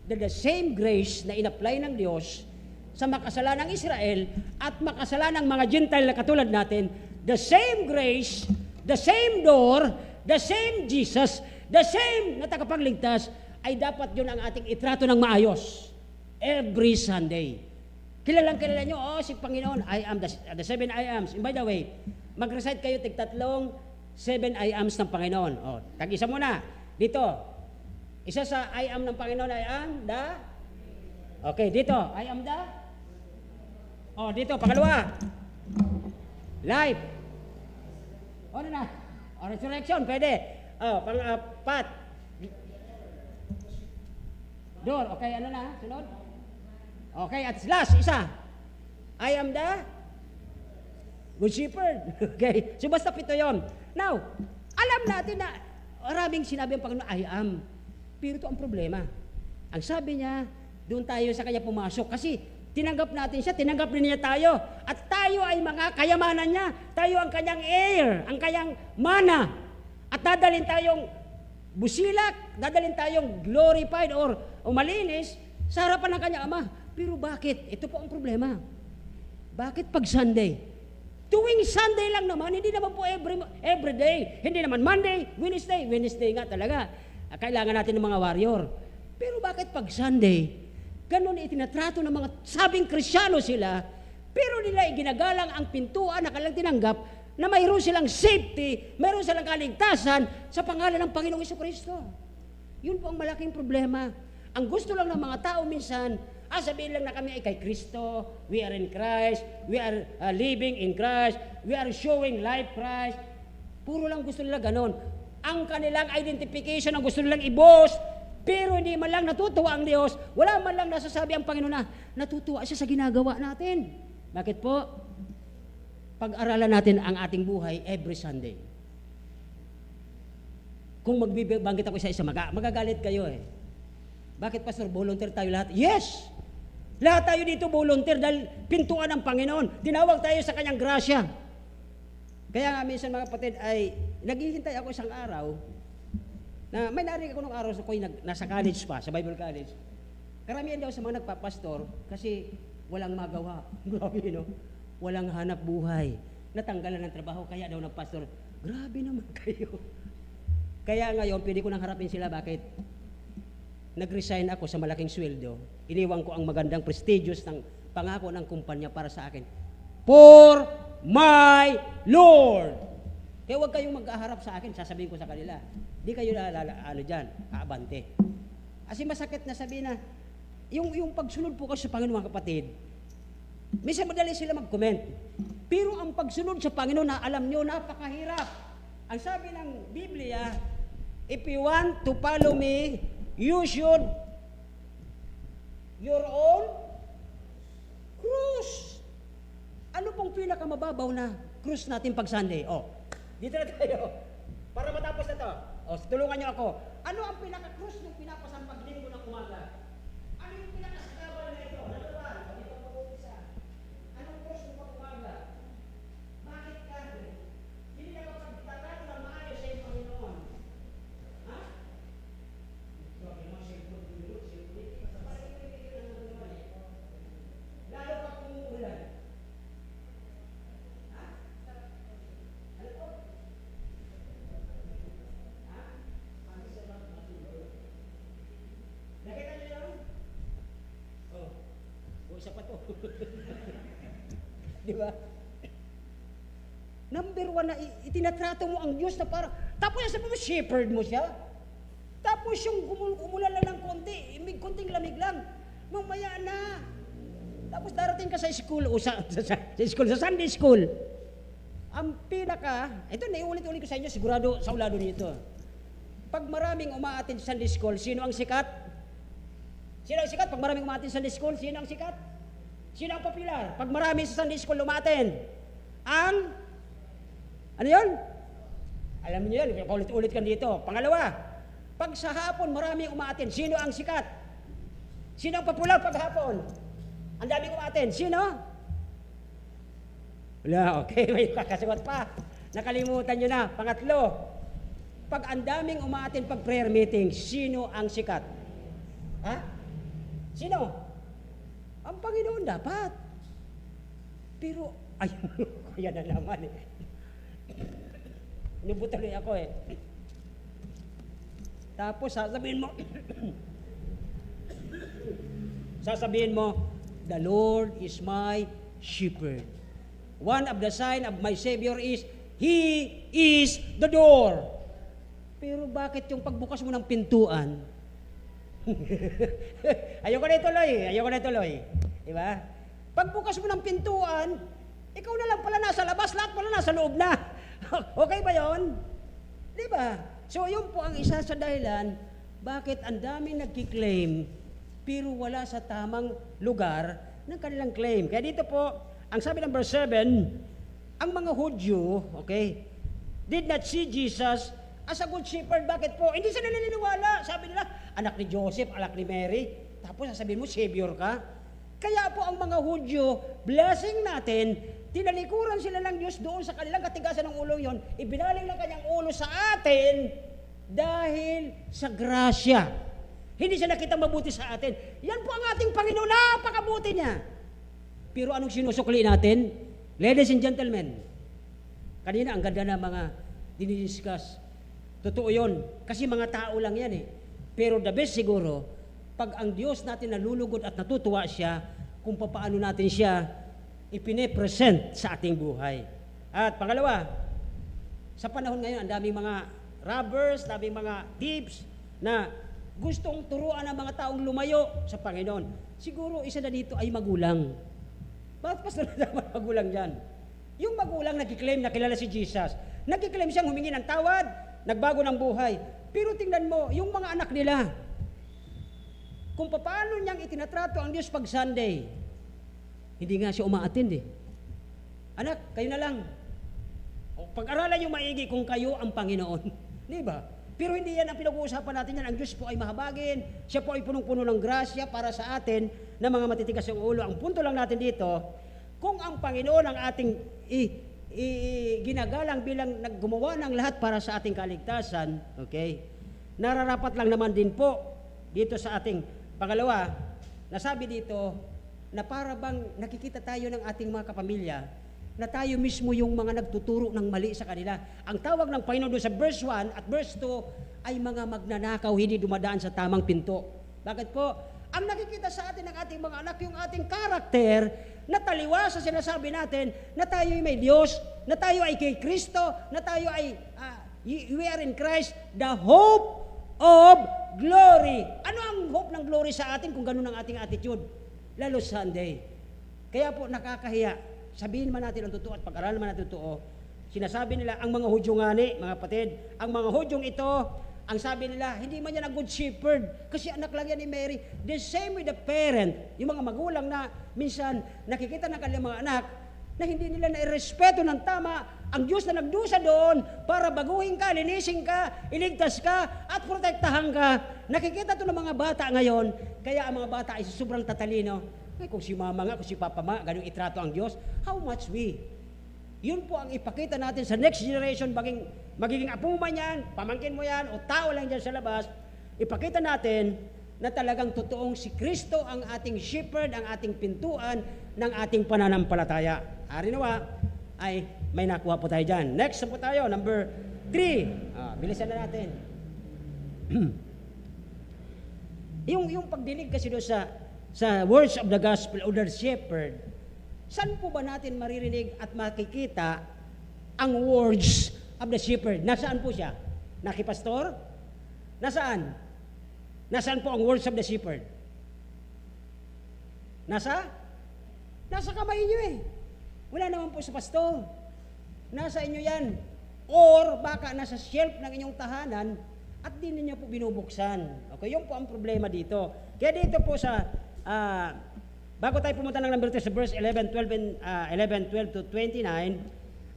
the same grace na in-apply ng Diyos sa makasalanang Israel at makasalanang mga Gentile na katulad natin, the same grace, the same door, the same Jesus, the same na tagapagligtas, ay dapat yun ang ating itrato ng maayos every Sunday. Kilala nyo, si Panginoon, I am the 7 I ams. And by the way, mag-recite kayo tig-3 7 I ams ng Panginoon. Tag-isa muna. Dito, isa sa I am ng Panginoon, I am the... Okay, dito, I am the... dito, pangalawa. life. Ano na? O, resurrection, pwede. Pang-apat. Door, okay, ano na? Sunod? Okay, at last, isa. I am the good shepherd. Okay, so basta pito yun. Now, alam natin na maraming sinabi ang Panginoon, I am. Pero ito ang problema. Ang sabi niya, doon tayo sa kanya pumasok. Kasi tinanggap natin siya, tinanggap rin niya tayo. At tayo ay mga kayamanan niya. Tayo ang kanyang heir, ang kanyang mana. At dadalhin tayong busilak, dadalhin tayong glorified or malinis sa harapan ng kanyang ama. Pero bakit? Ito po ang problema. Bakit pag Sunday? Tuwing Sunday lang naman, hindi naman po every day. Hindi naman Monday, Wednesday nga talaga. Kailangan natin ng mga warrior. Pero bakit pag Sunday, ganun itinatrato ng mga sabing Krisyano sila, pero nila ginagalang ang pintuan na kanilang tinanggap na mayroon silang safety, mayroon silang kaligtasan sa pangalan ng Panginoong Jesucristo. Yun po ang malaking problema. Ang gusto lang ng mga tao minsan, sabihin lang na kami ay kay Kristo, we are in Christ, we are living in Christ, we are showing life Christ. Puro lang gusto nila ganon. Ang kanilang identification ang gusto nilang i-boast, pero hindi man lang natutuwa ang Diyos, wala man lang nasasabi ang Panginoon na natutuwa siya sa ginagawa natin. Bakit po? Pag-aralan natin ang ating buhay every Sunday. Kung magbibanggit ako isa-isa, magagalit kayo eh. Bakit, Pastor? Volunteer tayo lahat? Yes! Lahat tayo dito volunteer dahil pintuan ng Panginoon. Tinawag tayo sa kanyang grasya. Kaya nga minsan mga kapatid ay naghihintay ako isang araw na may narinig ako nung araw sa nasa college pa, sa Bible College. Karamihan daw sa mga nagpapastor kasi walang magawa. Grabe, no? Walang hanap buhay. Natanggalan ng trabaho, kaya daw nagpastor. Grabe naman kayo. Kaya ngayon, pwede ko nang harapin sila. Bakit? Nag-resign ako sa malaking sweldo. Iniwan ko ang magandang prestigious ng pangako ng kumpanya para sa akin. For my Lord. Kaya huwag kayong mag-aharap sa akin, sasabihin ko sa kanila. Di kayo aabante. Kasi masakit na sabihin na, yung pagsunod po kasi sa Panginoon, mga kapatid, minsan madali sila mag-comment. Pero ang pagsunod sa Panginoon, na alam nyo, napakahirap. Ang sabi ng Biblia, if you want to follow me, you should your own cross. Ano pong pinakamababaw na cross natin pag Sunday? Dito na tayo. Para matapos na to. Tulungan niyo ako. Ano ang pinaka-cross ng pinapasan pag linggo ng umaga? Ano yung pinaka-sakabal na ito? Natural. Dito po isa. Anong cross ng pag-umaga? Bakit ka? Hindi na kapag-tatato ng maayos sa iyong Panginoon. Ha? Lalo pa kung umuulan. Ha? Ano po? Ha? Nakita niyo yun? Isa pa to. Di ba? Number one na itinatrato mo ang Diyos na para, tapos sabi mo, shepherd mo siya. Tapos yung umulan lang ng konti, konting lamig lang. Mamaya na. Tapos darating ka sa school, sa Sunday school. Ang ito naiulit-ulit ko sa inyo, sigurado sa ulado nito. Pag maraming umaattend sa Sunday school, sino ang sikat? Sino ang sikat? Pag maraming umaattend sa Sunday school, sino ang sikat? Sino ang popular? Pag marami sa Sunday school umaattend, ano yun? Alam niyo yun, ulit-ulit kan dito. Pangalawa, pag sa hapon maraming umaattend, sino ang sikat? Sino ang popular pag hapon? Ang daming umaattend, sino? Wala, okay, may kakasagot pa. Nakalimutan nyo na. Pangatlo, pag ang daming umaattend pag prayer meeting, sino ang sikat? Ha? Sino? Ang Panginoon dapat. Pero, kaya na naman eh. Inubutuloy ako eh. Tapos sasabihin mo, the Lord is my shepherd. One of the sign of my Savior is, He is the door. Pero bakit yung pagbukas mo ng pintuan, ayoko na ituloy. Diba? Pagbukas mo ng pintuan, Ikaw na lang pala nasa labas, lahat pala nasa loob na. Okay ba yon? Di ba? So yun po ang isa sa dahilan bakit ang daming nagkiklaim pero wala sa tamang lugar ng kanilang claim. Kaya dito po, ang sabi ng verse 7, ang mga Hudyo, okay, did not see Jesus as a good shepherd. Bakit po? Hindi sila naniniwala. Sabi nila, anak ni Joseph, anak ni Mary. Tapos sasabihin mo, Savior ka. Kaya po ang mga Hudyo, blessing natin, tinalikuran sila ng Diyos doon sa kanilang katigasan ng ulo yon, ibinaling ng kanyang ulo sa atin dahil sa grasya. Hindi siya nakita mabuti sa atin. Yan po ang ating Panginoon, napakabuti niya. Pero anong sinusukli natin? Ladies and gentlemen, kanina ang ganda na mga dinidiscuss. Totoo yun, kasi mga tao lang yan eh. Pero the best siguro, pag ang Diyos natin nalulugod at natutuwa siya, kung paano natin siya ipine-present sa ating buhay. At pangalawa, sa panahon ngayon, ang daming mga robbers, daming mga thieves na gustong turuan ng mga taong lumayo sa Panginoon. Siguro isa na dito ay magulang. Bakit pastor na dapat magulang dyan? Yung magulang nagkiklaim na kilala si Jesus, nagkiklaim siyang humingi ng tawad, nagbago ng buhay. Pero tingnan mo, yung mga anak nila, kung paano niyang itinatrato ang Diyos pag Sunday, hindi nga siya umaattend eh. Anak, kayo na lang. O, pag-aralan yung maigi kung kayo ang Panginoon. Di ba? Pero hindi yan ang pinag-uusapan natin yan. Ang Diyos po ay mahabagin. Siya po ay punong-puno ng grasya para sa atin na mga matitigas yung ulo. Ang punto lang natin dito, kung ang Panginoon ang ating ginagalang bilang naggumawa ng lahat para sa ating kaligtasan, okay, nararapat lang naman din po dito sa ating pangalawa, nasabi dito, na para bang nakikita tayo ng ating mga kapamilya na tayo mismo yung mga nagtuturo ng mali sa kanila. Ang tawag ng Panginoon doon sa verse 1 at verse 2 ay mga magnanakaw, hindi dumadaan sa tamang pinto. Bakit po? Ang nakikita sa atin ng ating mga anak, yung ating karakter na taliwas sa sinasabi natin na tayo ay may Diyos, na tayo ay kay Kristo, na tayo ay we are in Christ, the hope of glory. Ano ang hope ng glory sa atin kung ganun ang ating attitude? Lalo Sunday. Kaya po nakakahiya. Sabihin man natin ang totoo at pag-aralan man natin ang totoo. Sinasabi nila, ang mga Hudyo ngani, mga kapatid, ang mga Hudyong ito, ang sabi nila, hindi man yan a good shepherd kasi anak lang yan ni Mary. The same with the parent, yung mga magulang na minsan nakikita ng kanilang mga anak na hindi nila nairespeto ng tama ang Diyos na nagdusa doon para baguhin ka, linisin ka, iligtas ka, at protektahan ka. Nakikita ito ng mga bata ngayon, kaya ang mga bata ay sobrang tatalino. Ay, kung si mama nga, kung si papa nga, ganun itrato ang Diyos, how much we? Yun po ang ipakita natin sa next generation, magiging apo man yan, pamangkin mo yan, o tao lang dyan sa labas, ipakita natin na talagang totoong si Kristo ang ating shepherd, ang ating pintuan ng ating pananampalataya. Ari nawa, ay may nakuha po tayo dyan. Next po tayo, number 3. Bilisan na natin. yung pagdinig kasi doon sa words of the gospel or the shepherd, saan po ba natin maririnig at makikita ang words of the shepherd? Nasaan po siya? Nakipastor? Nasaan? Nasaan po ang words of the shepherd? Nasa kamay niyo eh. Wala naman po sa pastor. Nasa inyo yan. Or baka nasa shelf ng inyong tahanan at di ninyo po binubuksan. Okay, yun po ang problema dito. Kaya dito po sa, bago tayo pumunta ng number 2 sa verse 11, 12 to 29,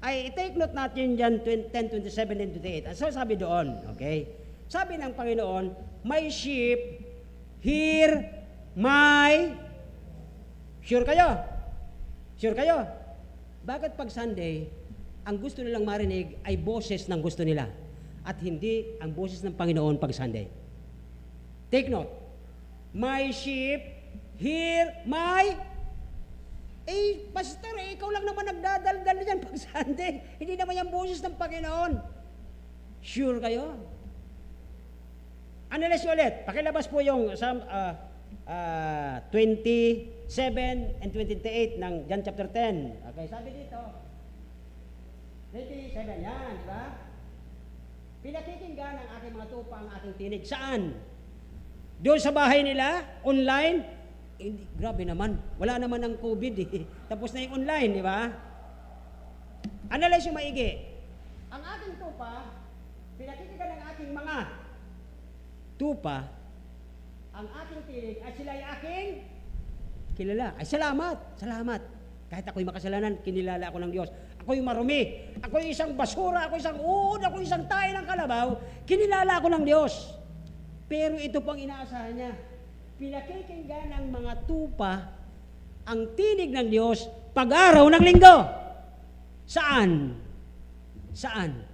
ay take note natin dyan 10, 27, and 28. So sabi doon, okay, sabi ng Panginoon, my sheep hear my, sure kayo? Sure kayo? Bakit pag Sunday, ang gusto nilang marinig ay boses ng gusto nila at hindi ang boses ng Panginoon pag Sunday? Take note. My sheep hear my... pastor, ikaw lang naman nagdadaldal dyan pag Sunday. Hindi naman yung boses ng Panginoon. Sure kayo? Analyze ulit. Pakilabas po yung 27 and 28 ng John chapter 10. Okay, sabi dito, 27, yan, di ba? Pinakikinggan ng aking mga tupa ang aking tinig. Saan? Doon sa bahay nila? Online? Grabe naman. Wala naman ng COVID eh. Tapos na yung online, di ba? Analyze yung maigi. Ang aking tupa, pinakikita ng aking mga tupa, ang aking tinig, at sila ay aking kilala. Ay, salamat, salamat. Kahit ako'y makasalanan, kinilala ako ng Diyos. Ako'y marumi, ako'y isang basura, ako'y isang uod, ako'y isang tayo ng kalabaw, kinilala ako ng Diyos. Pero ito pang inaasahan niya, pinakikinggan ng mga tupa ang tinig ng Diyos pag-araw ng linggo. Saan? Saan?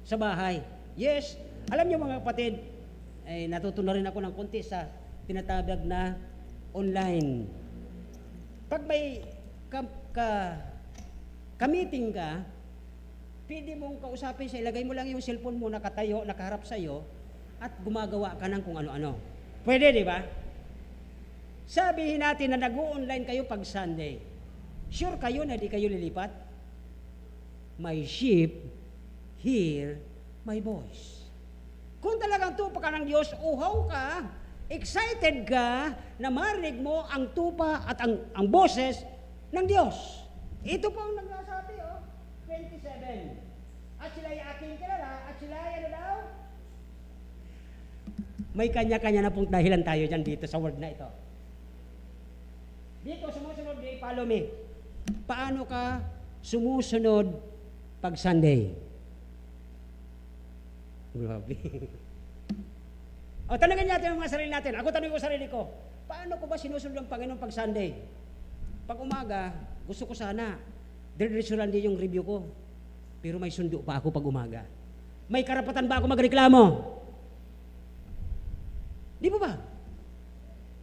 Sa bahay. Yes. Alam niyo mga kapatid, natuto na rin ako ng konti sa tinatawag na online. Pag may ka-meeting ka, pwede mong kausapin siya, ilagay mo lang yung cellphone mo nakatayo, nakaharap sa'yo, at gumagawa ka ng kung ano-ano. Pwede, di ba? Sabihin natin na nag-online kayo pag Sunday. Sure kayo na di kayo lilipat? My sheep hear my voice. Kung talagang tupa ka ng Diyos, uhaw ka, excited ka na marinig mo ang tupa at ang boses ng Diyos. Ito po ang nagsasabi, 27. At sila'y aking kilala, at sila'y ano daw? May kanya-kanya na pong dahilan tayo dyan dito sa word na ito. Dito, sumusunod, follow me. Paano ka sumusunod pag Sunday? Grabe. Tanungin natin ang mga sarili natin. Ako tanungin ko sarili ko. Paano ko ba sinusunod ang Panginoon pag Sunday? Pag umaga, gusto ko sana, diretso lang din yung review ko. Pero may sundo pa ako pag umaga. May karapatan ba ako magreklamo? Di ba ba?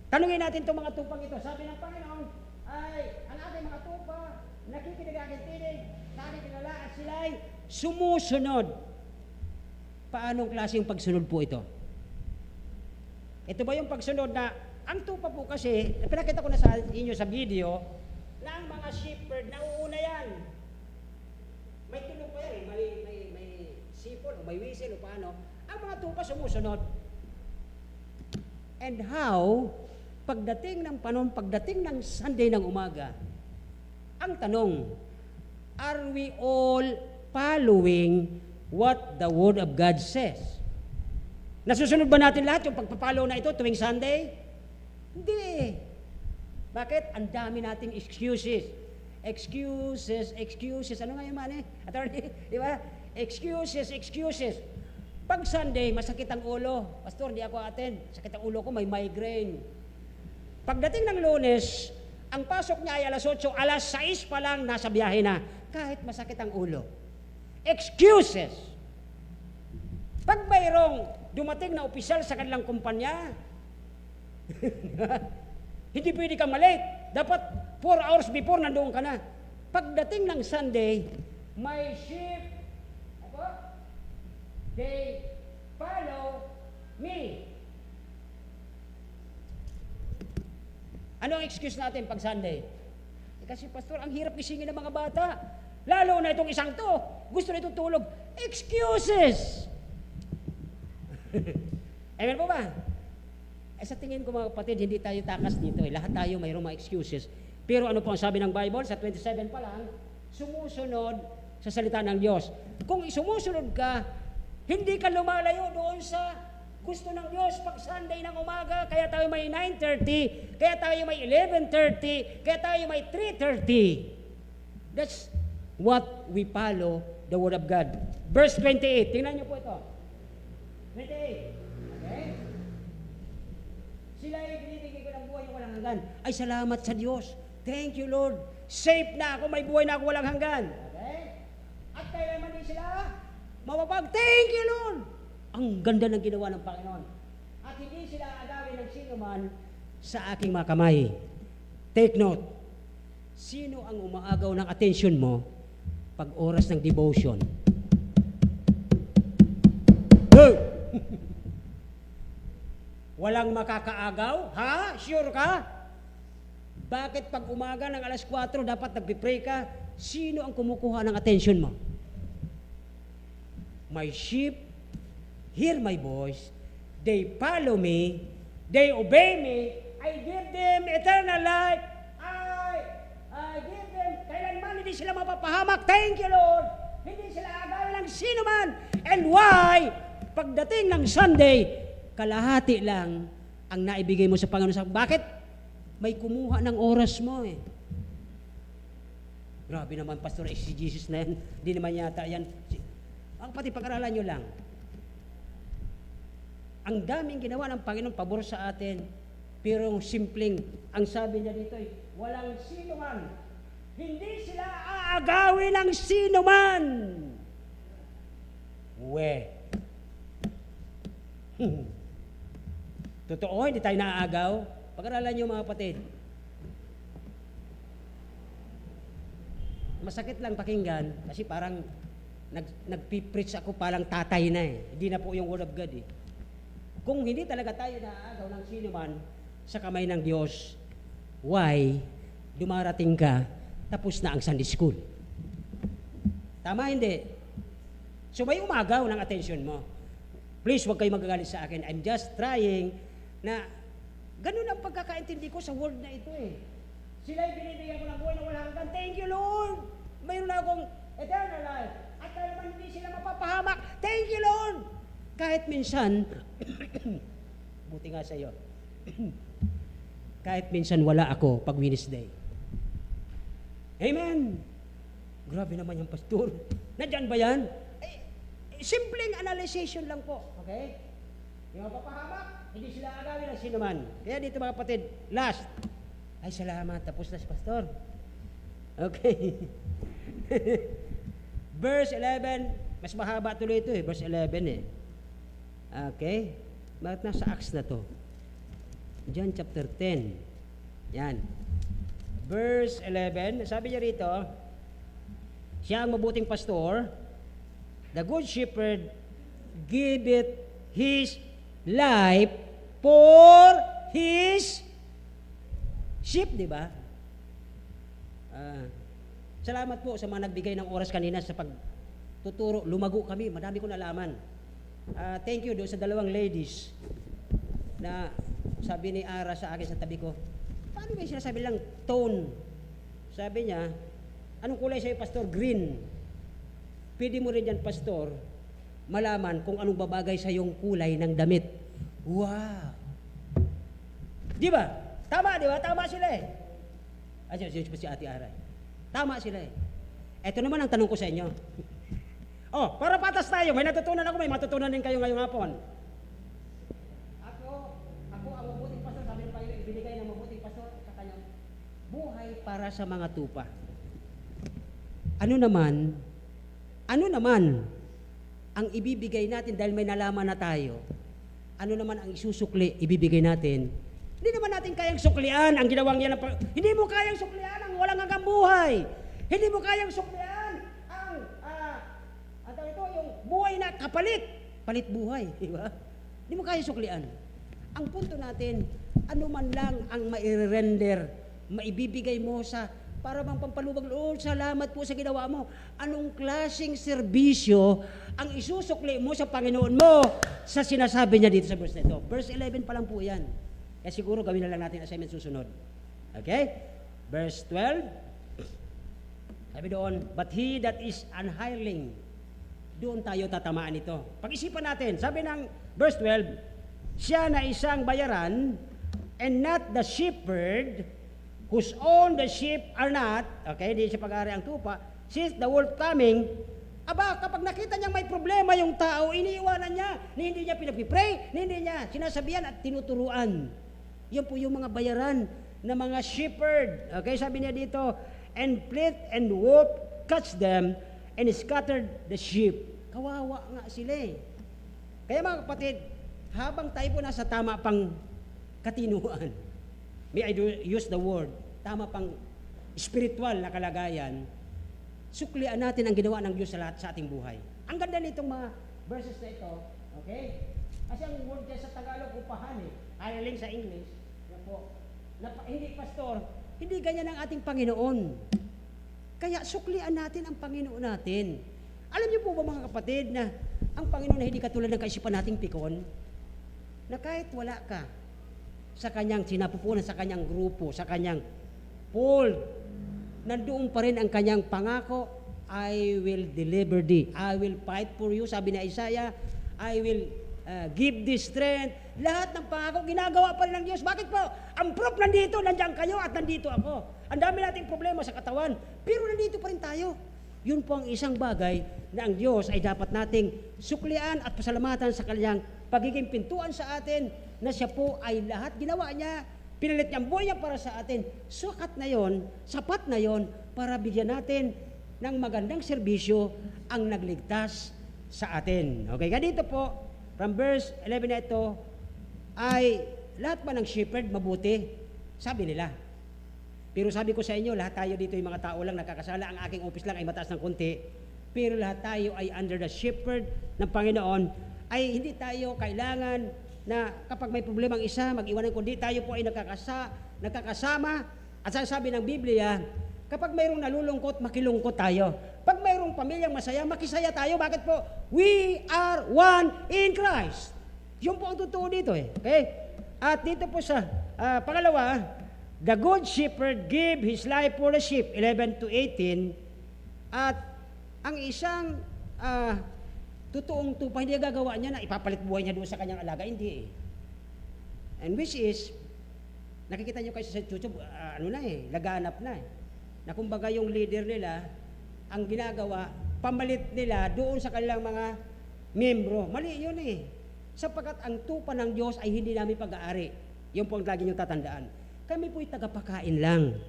Tanungin natin itong mga tupang ito. Sabi ng Panginoon, ay, ang ating mga tupa, nakikinig aking tinig, sa aking kilala at sila'y sumusunod. Paanong klaseng pagsunod po ito? Ito ba yung pagsunod na, ang tupa po kasi, pinakita ko na sa inyo sa video, na ang mga shepherd, nauuna yan. May tunog pa yan, may sipol, o may whistle, o paano. Ang mga tupa sumusunod. And how, pagdating ng panahon, pagdating ng Sunday ng umaga, ang tanong, are we all following what the Word of God says? Nasusunod ba natin lahat yung pagpapalo na ito tuwing Sunday? Hindi. Bakit? Ang dami nating excuses. Excuses. Ano nga yung mani? Attorney, di ba? Excuses. Pag Sunday, masakit ang ulo. Pastor, di ako attend. Sakit ang ulo ko, may migraine. Pagdating ng Lunes, ang pasok niya ay alas 8, alas 6 pa lang nasa biyahe na. Kahit masakit ang ulo. Excuses. Pag mayroong dumating na opisyal sa kanilang kumpanya, hindi pwede kang malate. Dapat 4 hours before nandoon ka na. Pagdating ng Sunday, may sheep, they follow me. Ano ang excuse natin pag Sunday? Kasi pastor, ang hirap gisingin ng mga bata. Lalo na itong isang to, gusto na itong tulog. Excuses! Amen po ba? Sa tingin ko mga kapatid, hindi tayo takas dito. Lahat tayo mayroong mga excuses. Pero ano po ang sabi ng Bible? Sa 27 pa lang, sumusunod sa salita ng Diyos. Kung sumusunod ka, hindi ka lumalayo doon sa gusto ng Diyos pag Sunday ng umaga, kaya tayo may 9:30, kaya tayo may 11:30, kaya tayo may 3:30. That's what we follow the Word of God. Verse 28, tingnan niyo po ito. 28. Okay? Sila ay binibigay ko ng buhay yung walang hanggan. Ay, salamat sa Diyos. Thank you, Lord. Safe na ako, may buhay na ako walang hanggan. Okay? At kailanman din sila mawapag. Thank you, Lord. Ang ganda ng ginawa ng Panginoon. At hindi sila agawin ng sino man sa aking mga kamay. Take note. Sino ang umaagaw ng attention mo pag oras ng devotion? Hey! Walang makakaagaw? Ha? Sure ka? Bakit pag umaga ng alas 4 dapat nagpipray ka? Sino ang kumukuha ng attention mo? My sheep hear my voice, they follow me, they obey me, I give them eternal life, I give them, kailanman hindi sila mapapahamak. Thank you, Lord. Hindi sila agawin ng sino man. And why? Pagdating ng Sunday, kalahati lang ang naibigay mo sa Panginoon. Bakit? May kumuha ng oras mo eh. Grabe naman, Pastor, si Jesus na yan. Hindi naman yata yan. Ang pati pag-aralan nyo lang. Ang daming ginawa ng Panginoon pabor sa atin. Pero yung simpleng, ang sabi niya dito ay, walang sino man. Hindi sila aagawin ng sino man. Totoo, hindi tayo naaagaw. Pag-aralan nyo mga kapatid. Masakit lang pakinggan kasi parang nagpipreach ako parang tatay na eh. Hindi na po yung Word of God eh. Kung hindi talaga tayo naaagaw ng sino man sa kamay ng Diyos, why dumarating ka tapos na ang Sunday School? Tama hindi? So may umagaw ng attention mo. Please, huwag kayo magagalit sa akin. I'm just trying na ganun ang pagkakaintindi ko sa word na ito eh. Sila'y binibigyan ko ng buhay na walang hanggan. Thank you, Lord! Mayroon na akong eternal life. At kaya naman hindi sila mapapahamak. Thank you, Lord! Kahit minsan, buti nga sa iyo, kahit minsan wala ako pag Wednesday. Amen! Grabe naman yung pastor. Nandyan ba yan? Simpleng analyzation lang po. Okay? Yung mapapahamak, hindi sila agawin ng sino man. Kaya dito mga kapatid, last. Ay, salamat. Tapos na si pastor. Okay. Verse 11. Mas mahaba tuloy ito eh. Verse 11 eh. Okay. Bakit nasa Acts na to? John chapter 10. Yan. Verse 11. Sabi niya rito, siya ang mabuting pastor. The good shepherd giveth his life for his sheep, di ba? Salamat po sa mga nagbigay ng oras kanina sa pagtuturo. Lumago kami, madami ko nalaman. Thank you doon sa dalawang ladies na sabi ni Ara sa akin sa tabi ko, paano ba yung sinasabi lang tone? Sabi niya, anong kulay sa'yo, Pastor? Green. Pwede mo rin yan, Pastor, malaman kung anong babagay sa yung kulay ng damit. Wow! Di ba? Tama, di ba? Tama sila eh. Si Ate Aray. Tama sila eh. Ito naman ang tanong ko sa inyo. Oh, para patas tayo. May natutunan ako, may matutunan din kayo ngayong hapon. Ako ang mabuting pastor. Sabi ng Panginoon, ibinigay ng mabuting pastor sa kanyang buhay para sa mga tupa. Ano naman ang ibibigay natin dahil may nalaman na tayo? Ano naman ang isusukli, ibibigay natin? Hindi naman natin kayang suklian ang ginawang yan. Hindi mo kayang suklian ang walang hanggang buhay. Hindi mo kayang suklian ang yung buhay na kapalit. Palit buhay, di ba? Hindi mo kayang suklian. Ang punto natin, ano man lang ang mairerender, maibibigay mo sa para bang pampalubag, Lord, salamat po sa ginawa mo. Anong klaseng serbisyo ang isusukli mo sa Panginoon mo sa sinasabi niya dito sa verse na ito? Verse 11 pa lang po yan. Kaya siguro gawin na lang natin assignment susunod. Okay? Verse 12. Sabi doon, but he that is an hireling, doon tayo tatamaan ito. Pag-isipan natin, sabi ng verse 12, siya na isang bayaran and not the shepherd whose own the sheep are not, okay, di siya pag-aari ang tupa, since the wolf coming, aba, kapag nakita niyang may problema yung tao, iniiwanan niya, hindi niya pinagpipray, hindi niya sinasabihan at tinuturuan. Yan po yung mga bayaran na mga shepherd. Okay, sabi niya dito, and fled and wolf catch them and scattered the sheep. Kawawa nga sila eh. Kaya mga kapatid, habang tayo po nasa tama pang katinuan, may I use the word, tama pang spiritual na kalagayan, suklian natin ang ginawa ng Diyos sa lahat sa ating buhay. Ang ganda nitong mga verses na ito, okay? Kasi ang word dyan sa Tagalog, upahan eh. Hireling sa English, yan po. Hindi pastor, hindi ganyan ang ating Panginoon. Kaya suklian natin ang Panginoon natin. Alam niyo po ba mga kapatid na ang Panginoon na hindi katulad ng kaisipan nating pikon, na kahit wala ka, sa kanyang sinapupunan, sa kanyang grupo, sa kanyang fold, nandoon pa rin ang kanyang pangako, I will deliver thee. I will fight for you. Sabi ni Isaiah, I will give thee strength. Lahat ng pangako, ginagawa pa rin ng Diyos. Bakit po? Ang proof nandito, nandiyan kayo at nandito ako. Ang dami nating problema sa katawan, pero nandito pa rin tayo. Yun po ang isang bagay na ang Diyos ay dapat nating suklian at pasalamatan sa kanyang pagiging pintuan sa atin, na siya po ay lahat ginawa niya. Pinalit niya ang buhay niya para sa atin. Sukat na yon, sapat na yon, para bigyan natin ng magandang serbisyo ang nagligtas sa atin. Okay, ganito po, from verse 11 na ito, ay lahat ba ng shepherd mabuti? Sabi nila. Pero sabi ko sa inyo, lahat tayo dito yung mga tao lang nakakasala, ang aking office lang ay mataas ng konti, pero lahat tayo ay under the shepherd ng Panginoon, ay hindi tayo kailangan na kapag may problema ang isa, mag-iwanan, kundi tayo po ay nakakasama. At sabi ng Biblia, kapag mayroong nalulungkot, makilungkot tayo. Pag mayroong pamilyang masaya, makisaya tayo. Bakit po? We are one in Christ. Yun po ang totoo dito eh. Okay? At dito po sa pangalawa, the good shepherd give his life for the sheep, 11 to 18. At ang isang totoong tupa, hindi gagawa niya na ipapalit buhay niya doon sa kanyang alaga. Hindi eh. And which is, nakikita niyo kayo sa YouTube, laganap na eh. Na kumbaga yung leader nila, ang ginagawa, pamalit nila doon sa kanilang mga membro. Mali yun eh. Sapagkat ang tupa ng Diyos ay hindi namin pag-aari. Yun po ang lagi niyong tatandaan. Kami po'y tagapakain lang.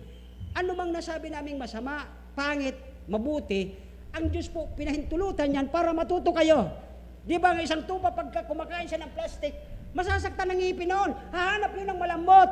Ano mang nasabi naming masama, pangit, mabuti, ang Diyos po pinahintulutan yan para matuto kayo. Di ba ang isang tupa pagka kumakain siya ng plastic, masasaktan ng ngipin noon, hahanap yun ng malambot.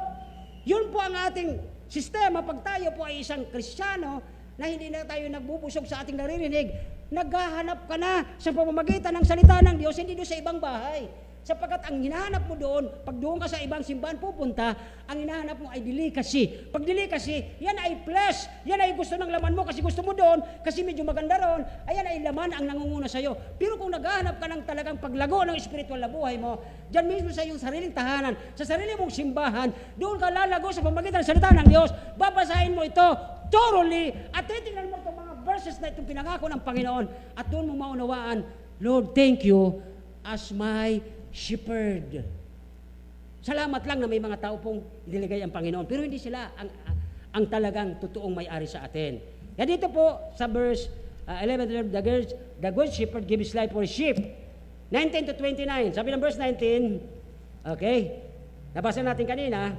Yun po ang ating sistema pag tayo po ay isang Kristiyano na hindi na tayo nagbubusog sa ating naririnig, naghahanap ka na sa pamamagitan ng salita ng Diyos, hindi doon sa ibang bahay. Sapagkat ang hinahanap mo doon, pag doon ka sa ibang simbahan pupunta, ang hinahanap mo ay delicacy. Pag delicacy, yan ay flesh, yan ay gusto ng laman mo kasi gusto mo doon, kasi medyo maganda roon, ayan ay laman ang nangunguna sa iyo. Pero kung naghahanap ka ng talagang paglago ng spiritual na buhay mo, dyan mismo sa iyong sariling tahanan, sa sarili mong simbahan, doon ka lalago sa pamamagitan ng salita ng Diyos, babasahin mo ito thoroughly, at titingnan mo itong mga verses na itong pinangako ng Panginoon, at doon mo maunawaan, Lord, thank you as my shepherd. Salamat lang na may mga tao pong iniligay ang Panginoon, pero hindi sila ang talagang totoong may-ari sa atin. Yan dito po sa verse 11, the good shepherd gives his life for sheep. 19 to 29, sabi ng verse 19, okay, nabasa natin kanina,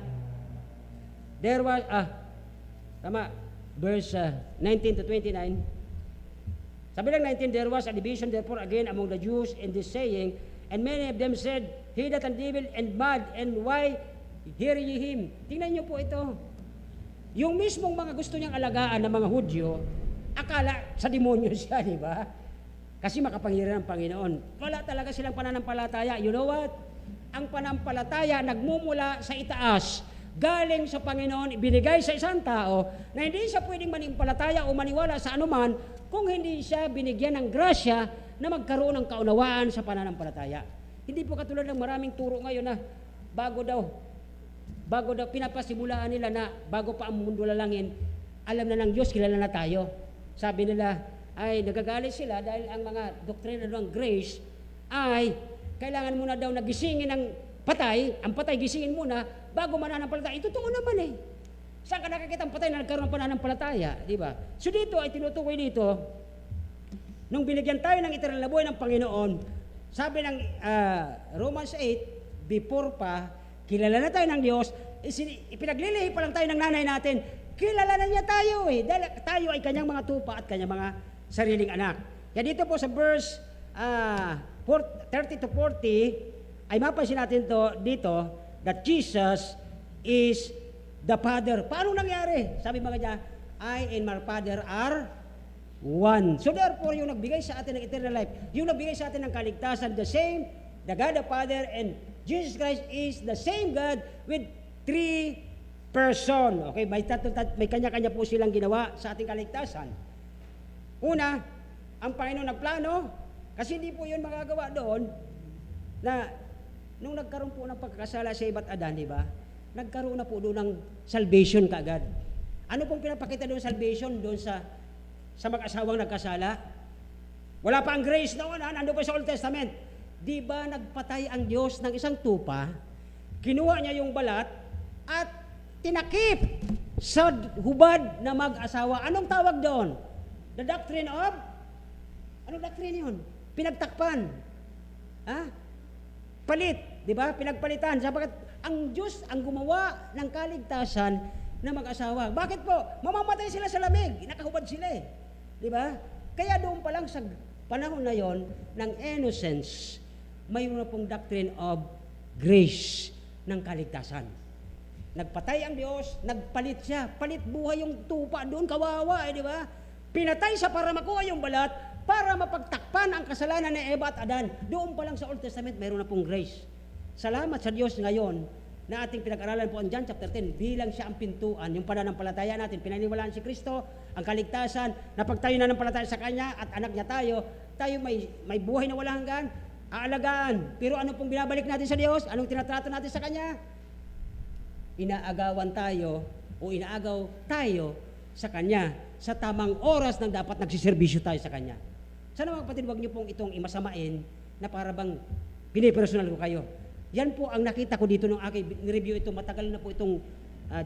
there was, verse 19 to 29, sabi ng 19, there was a division therefore again among the Jews in this saying, and many of them said, he that an evil and mad, and why hear ye him? Tingnan niyo po ito. Yung mismong mga gusto niyang alagaan ng mga Hudyo, akala sa demonyo siya, di ba? Kasi makapangyarihan ng Panginoon. Wala talaga silang pananampalataya. You know what? Ang pananampalataya nagmumula sa itaas, galing sa Panginoon, ibinigay sa isang tao na hindi siya pwedeng manimpalataya o maniwala sa anuman kung hindi siya binigyan ng grasya na magkaroon ng kaunawaan sa pananampalataya. Hindi po katulad ng maraming turo ngayon na bago daw pinapasimulaan nila na bago pa ang mundo lalangin, alam na ng Diyos, kilala na tayo. Sabi nila, ay nagagalit sila dahil ang mga doktrina ng grace ay kailangan muna daw nagisingin ng patay, ang patay gisingin muna bago mananampalataya. Ito totoo naman eh. Saan ka nakakita ang patay na nagkaroon ng pananampalataya? Di ba? So dito ay tinutukoy dito, nung binigyan tayo ng eternal na buhay ng Panginoon, sabi ng Romans 8, before pa, kilala na tayo ng Diyos, ipinaglilihi pa lang tayo ng nanay natin, kilala na niya tayo eh, dahil tayo ay kanyang mga tupa at kanyang mga sariling anak. Kaya dito po sa verse 30 to 40, ay mapansin natin dito, that Jesus is the Father. Paano nangyari? Sabi mga niya, I and my Father are one. So therefore, yung nagbigay sa atin ng eternal life, yung nagbigay sa atin ng kaligtasan, the same, the God the Father and Jesus Christ is the same God with three person. Okay, may kanya-kanya po silang ginawa sa ating kaligtasan. Una, ang Panginoon na plano, kasi hindi po yun magagawa doon, na nung nagkaroon po ng pagkakasala sa iba't Adan, di ba? Nagkaroon na po doon ng salvation kaagad. Ano pong pinapakita doon salvation doon sa mag-asawang nagkasala? Wala pa ang grace noon, nandun pa sa Old Testament. Di ba nagpatay ang Diyos ng isang tupa, kinuha niya yung balat, at tinakip sa hubad na mag-asawa. Anong tawag doon? The doctrine of? Anong doctrine yun? Pinagtakpan. Palit, di ba? Pinagpalitan. Sapagat ang Diyos ang gumawa ng kaligtasan na mag-asawa. Bakit po? Mamamatay sila sa lamig. Nakahubad sila eh. Di ba? Kaya doon pa lang sa panahon na yon ng innocence, mayroon na pong doctrine of grace ng kaligtasan. Nagpatay ang Diyos, nagpalit siya. Palit buhay yung tupa doon, kawawa di ba? Pinatay siya para makuha yung balat, para mapagtakpan ang kasalanan ni Eva at Adan. Doon pa lang sa Old Testament, mayroon na pong grace. Salamat sa Diyos ngayon na ating pinag-aralan po ang John chapter 10 bilang siya ang pintuan, yung pananampalataya natin, pinaniwalaan si Kristo, ang kaligtasan, napagtayo na ng palataya sa Kanya at anak niya tayo may buhay na walang hanggan, aalagaan. Pero ano pong binabalik natin sa Diyos? Anong tinatrato natin sa Kanya? Inaagawan tayo o inaagaw tayo sa Kanya sa tamang oras nang dapat nagsiservisyo tayo sa Kanya. Sana mga kapatid, huwag niyo pong itong imasamain na para bang pinipersonal ko kayo. Yan po ang nakita ko dito nung aking review ito. Matagal na po itong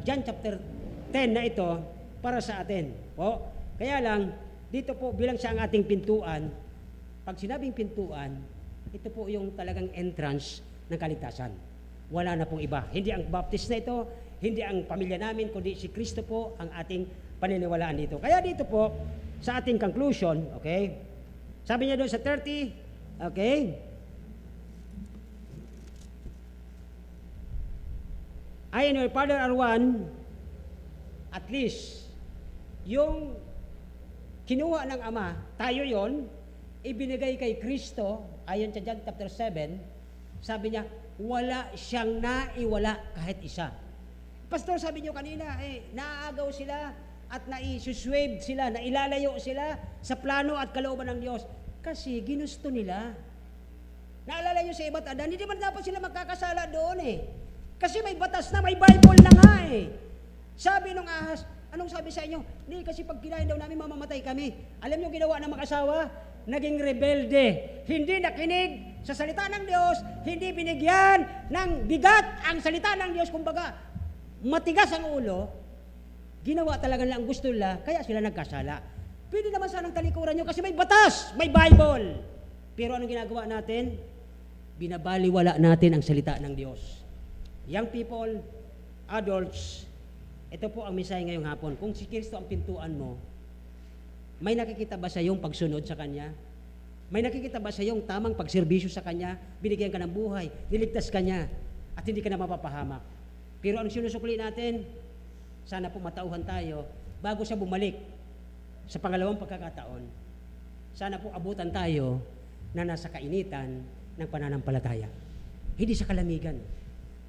John chapter 10 na ito para sa atin. Po. Kaya lang, dito po bilang siya ang ating pintuan, pag sinabing pintuan, ito po yung talagang entrance ng kaligtasan. Wala na pong iba. Hindi ang baptist na ito, hindi ang pamilya namin, kundi si Kristo po ang ating paniniwalaan dito. Kaya dito po, sa ating conclusion, okay, sabi niya doon sa 30, okay, I and your Father are one, at least, yung kinuha ng Ama, tayo yon, ibinigay kay Kristo, ayon sa John chapter 7, sabi niya, wala siyang naiwala kahit isa. Pastor, sabi niyo kanina, naaagaw sila at naisuswave sila, nailalayo sila sa plano at kalooban ng Diyos. Kasi ginusto nila. Naalala niyo sa iba't Adan, hindi man dapat sila magkakasala doon Kasi may batas na, may Bible na nga Sabi nung ahas, anong sabi sa inyo? Hindi, kasi pag kinain daw namin, mamamatay kami. Alam niyo ginawa ng mag-asawa? Naging rebelde. Hindi nakinig sa salita ng Diyos, hindi binigyan ng bigat ang salita ng Diyos. Kumbaga, matigas ang ulo, ginawa talaga nila ang gusto nila, kaya sila nagkasala. Pwede naman sanang talikuran nyo kasi may batas, may Bible. Pero anong ginagawa natin? Binabaliwala natin ang salita ng Diyos. Young people, adults, ito po ang mensahe ngayong hapon. Kung si Kristo ang pintuan mo, may nakikita ba sa iyong pagsunod sa Kanya? May nakikita ba sa iyong tamang pagserbisyo sa Kanya? Binigyan ka ng buhay, niligtas ka niya, at hindi ka na mapapahamak. Pero ang sinusukli natin, sana po matauhan tayo, bago siya bumalik sa pangalawang pagkakataon, sana po abutan tayo na nasa kainitan ng pananampalataya. Hindi sa kalamigan.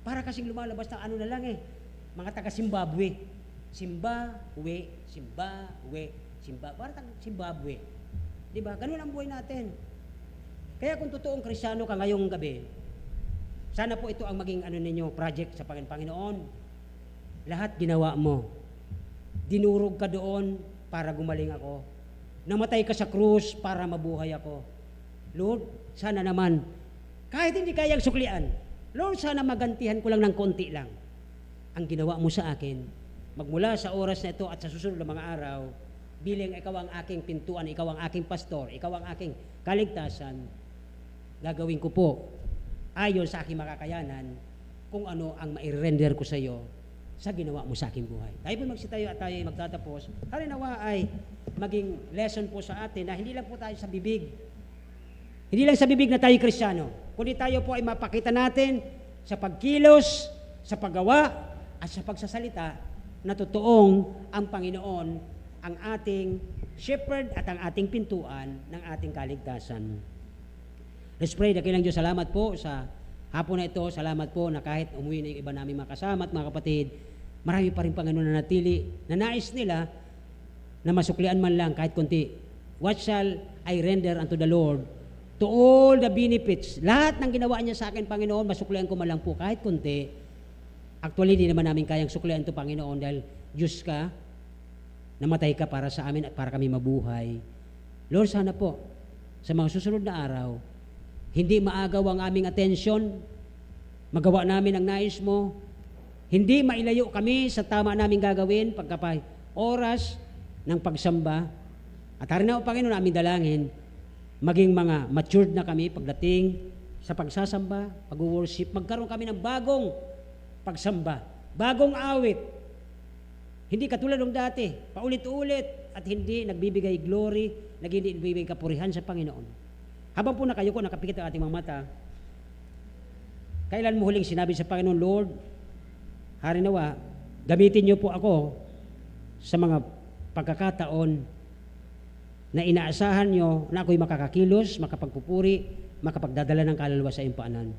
Para kasing lumalabas na ano na lang mga taga Zimbabwe. Zimbabwe. Parang Zimbabwe. Diba? Ganun ang buhay natin. Kaya kung totoong Kristiyano ka ngayong gabi, sana po ito ang maging ninyo, project sa Panginoon. Lahat ginawa mo. Dinurog ka doon para gumaling ako. Namatay ka sa krus para mabuhay ako. Lord, sana naman, kahit hindi kayang suklian, Lord, sana magantihan ko lang ng konti lang ang ginawa mo sa akin. Magmula sa oras na ito at sa susunod na mga araw, bilang ikaw ang aking pintuan, ikaw ang aking pastor, ikaw ang aking kaligtasan, gagawin ko po ayon sa aking makakayanan kung ano ang mai-render ko sa iyo sa ginawa mo sa aking buhay. Tayo po magsitayo at tayo magtatapos. Harinawa ay maging lesson po sa atin na hindi lang po tayo sa bibig. Hindi lang sa bibig na tayo Kristiyano, kundi tayo po ay mapakita natin sa pagkilos, sa paggawa, at sa pagsasalita na totoong ang Panginoon ang ating shepherd at ang ating pintuan ng ating kaligtasan. Let's pray. Dakilang Diyos, salamat po sa hapon na ito. Salamat po na kahit umuwi na yung iba namin mga kasama at mga kapatid, marami pa rin Panginoon na natili, na nais nila na masuklian man lang kahit konti. What shall I render unto the Lord? To all the benefits. Lahat ng ginawa niya sa akin, Panginoon, masuklian ko man lang po kahit konti. Actually, di naman namin kayang suklian ito, Panginoon, dahil Diyos ka, namatay ka para sa amin at para kami mabuhay. Lord, sana po, sa mga susunod na araw, hindi maagaw ang aming atensyon, magawa namin ang nais mo, hindi mailayo kami sa tama naming gagawin pagkapa oras ng pagsamba. At harina o Panginoon, aming dalangin, maging mga matured na kami pagdating sa pagsasamba, pag-worship, magkaroon kami ng bagong pagsamba, bagong awit. Hindi katulad ng dati, paulit-ulit at hindi nagbibigay glory, hindi nagbibigay kapurihan sa Panginoon. Habang po nakayuko, nakapikit ang ating mga mata, kailan mo huling sinabi sa Panginoon, Lord, harinawa, gamitin niyo po ako sa mga pagkakataon na inaasahan niyo na ako'y makakakilos, makapagpupuri, makapagdadala ng kaluluwa sa iyong paanan.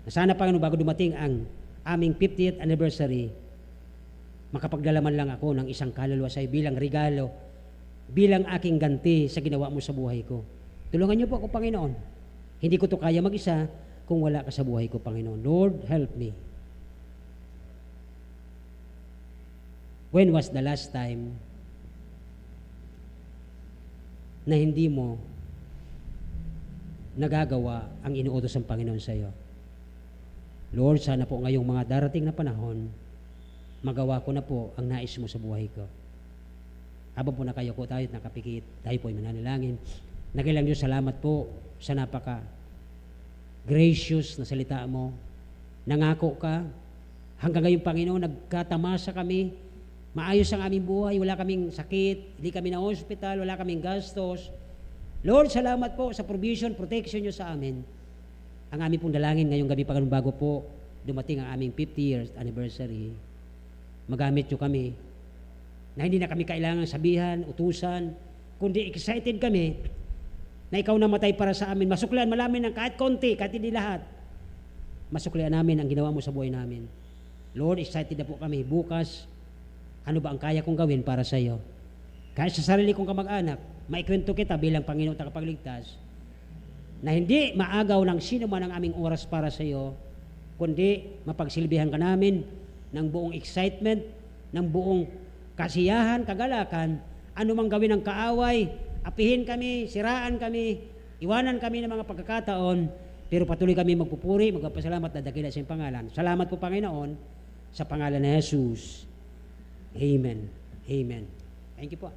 Na sana, Panginoon, bago dumating ang aming 50th anniversary, makapagdala man lang ako ng isang kaluluwa sa iyo bilang regalo, bilang aking ganti sa ginawa mo sa buhay ko. Tulungan niyo po ako, Panginoon. Hindi ko to kaya mag-isa kung wala ka sa buhay ko, Panginoon. Lord, help me. When was the last time na hindi mo nagagawa ang inuutos ng Panginoon sa iyo? Lord, sana po ngayong mga darating na panahon, magawa ko na po ang nais mo sa buhay ko. Habang po nakayo ko tayo at nakapikit, tayo po ay mananalangin. Nagilang Diyos, salamat po sa napaka-gracious na salita mo. Nangako ka, hanggang ngayon, Panginoon, nagkatamasa kami, maayos ang aming buhay, wala kaming sakit, hindi kami na hospital, wala kaming gastos. Lord, salamat po sa provision, protection nyo sa amin. Ang aming pong dalangin ngayong gabi, Panginoon, bago po dumating ang aming 50th anniversary, magamit nyo kami na hindi na kami kailangan sabihan, utusan, kundi excited kami na ikaw namatay para sa amin. Masuklian malamin ng kahit konti, kahit hindi lahat. Masuklian namin ang ginawa mo sa buhay namin. Lord, excited na po kami. Bukas, ano ba ang kaya kong gawin para sa iyo? Kahit sa sarili kong kamag-anak, maikwento kita bilang Panginoon tagapagligtas na hindi maagaw ng sino man ang aming oras para sa iyo, kundi mapagsilbihan ka namin ng buong excitement, ng buong kasiyahan, kagalakan, anumang gawin ng kaaway, apihin kami, siraan kami, iwanan kami ng mga pagkakataon, pero patuloy kami magpupuri, magpapasalamat na dakila sa iyong pangalan. Salamat po, Panginoon, sa pangalan ni Jesus. Amen. Amen. Thank you po.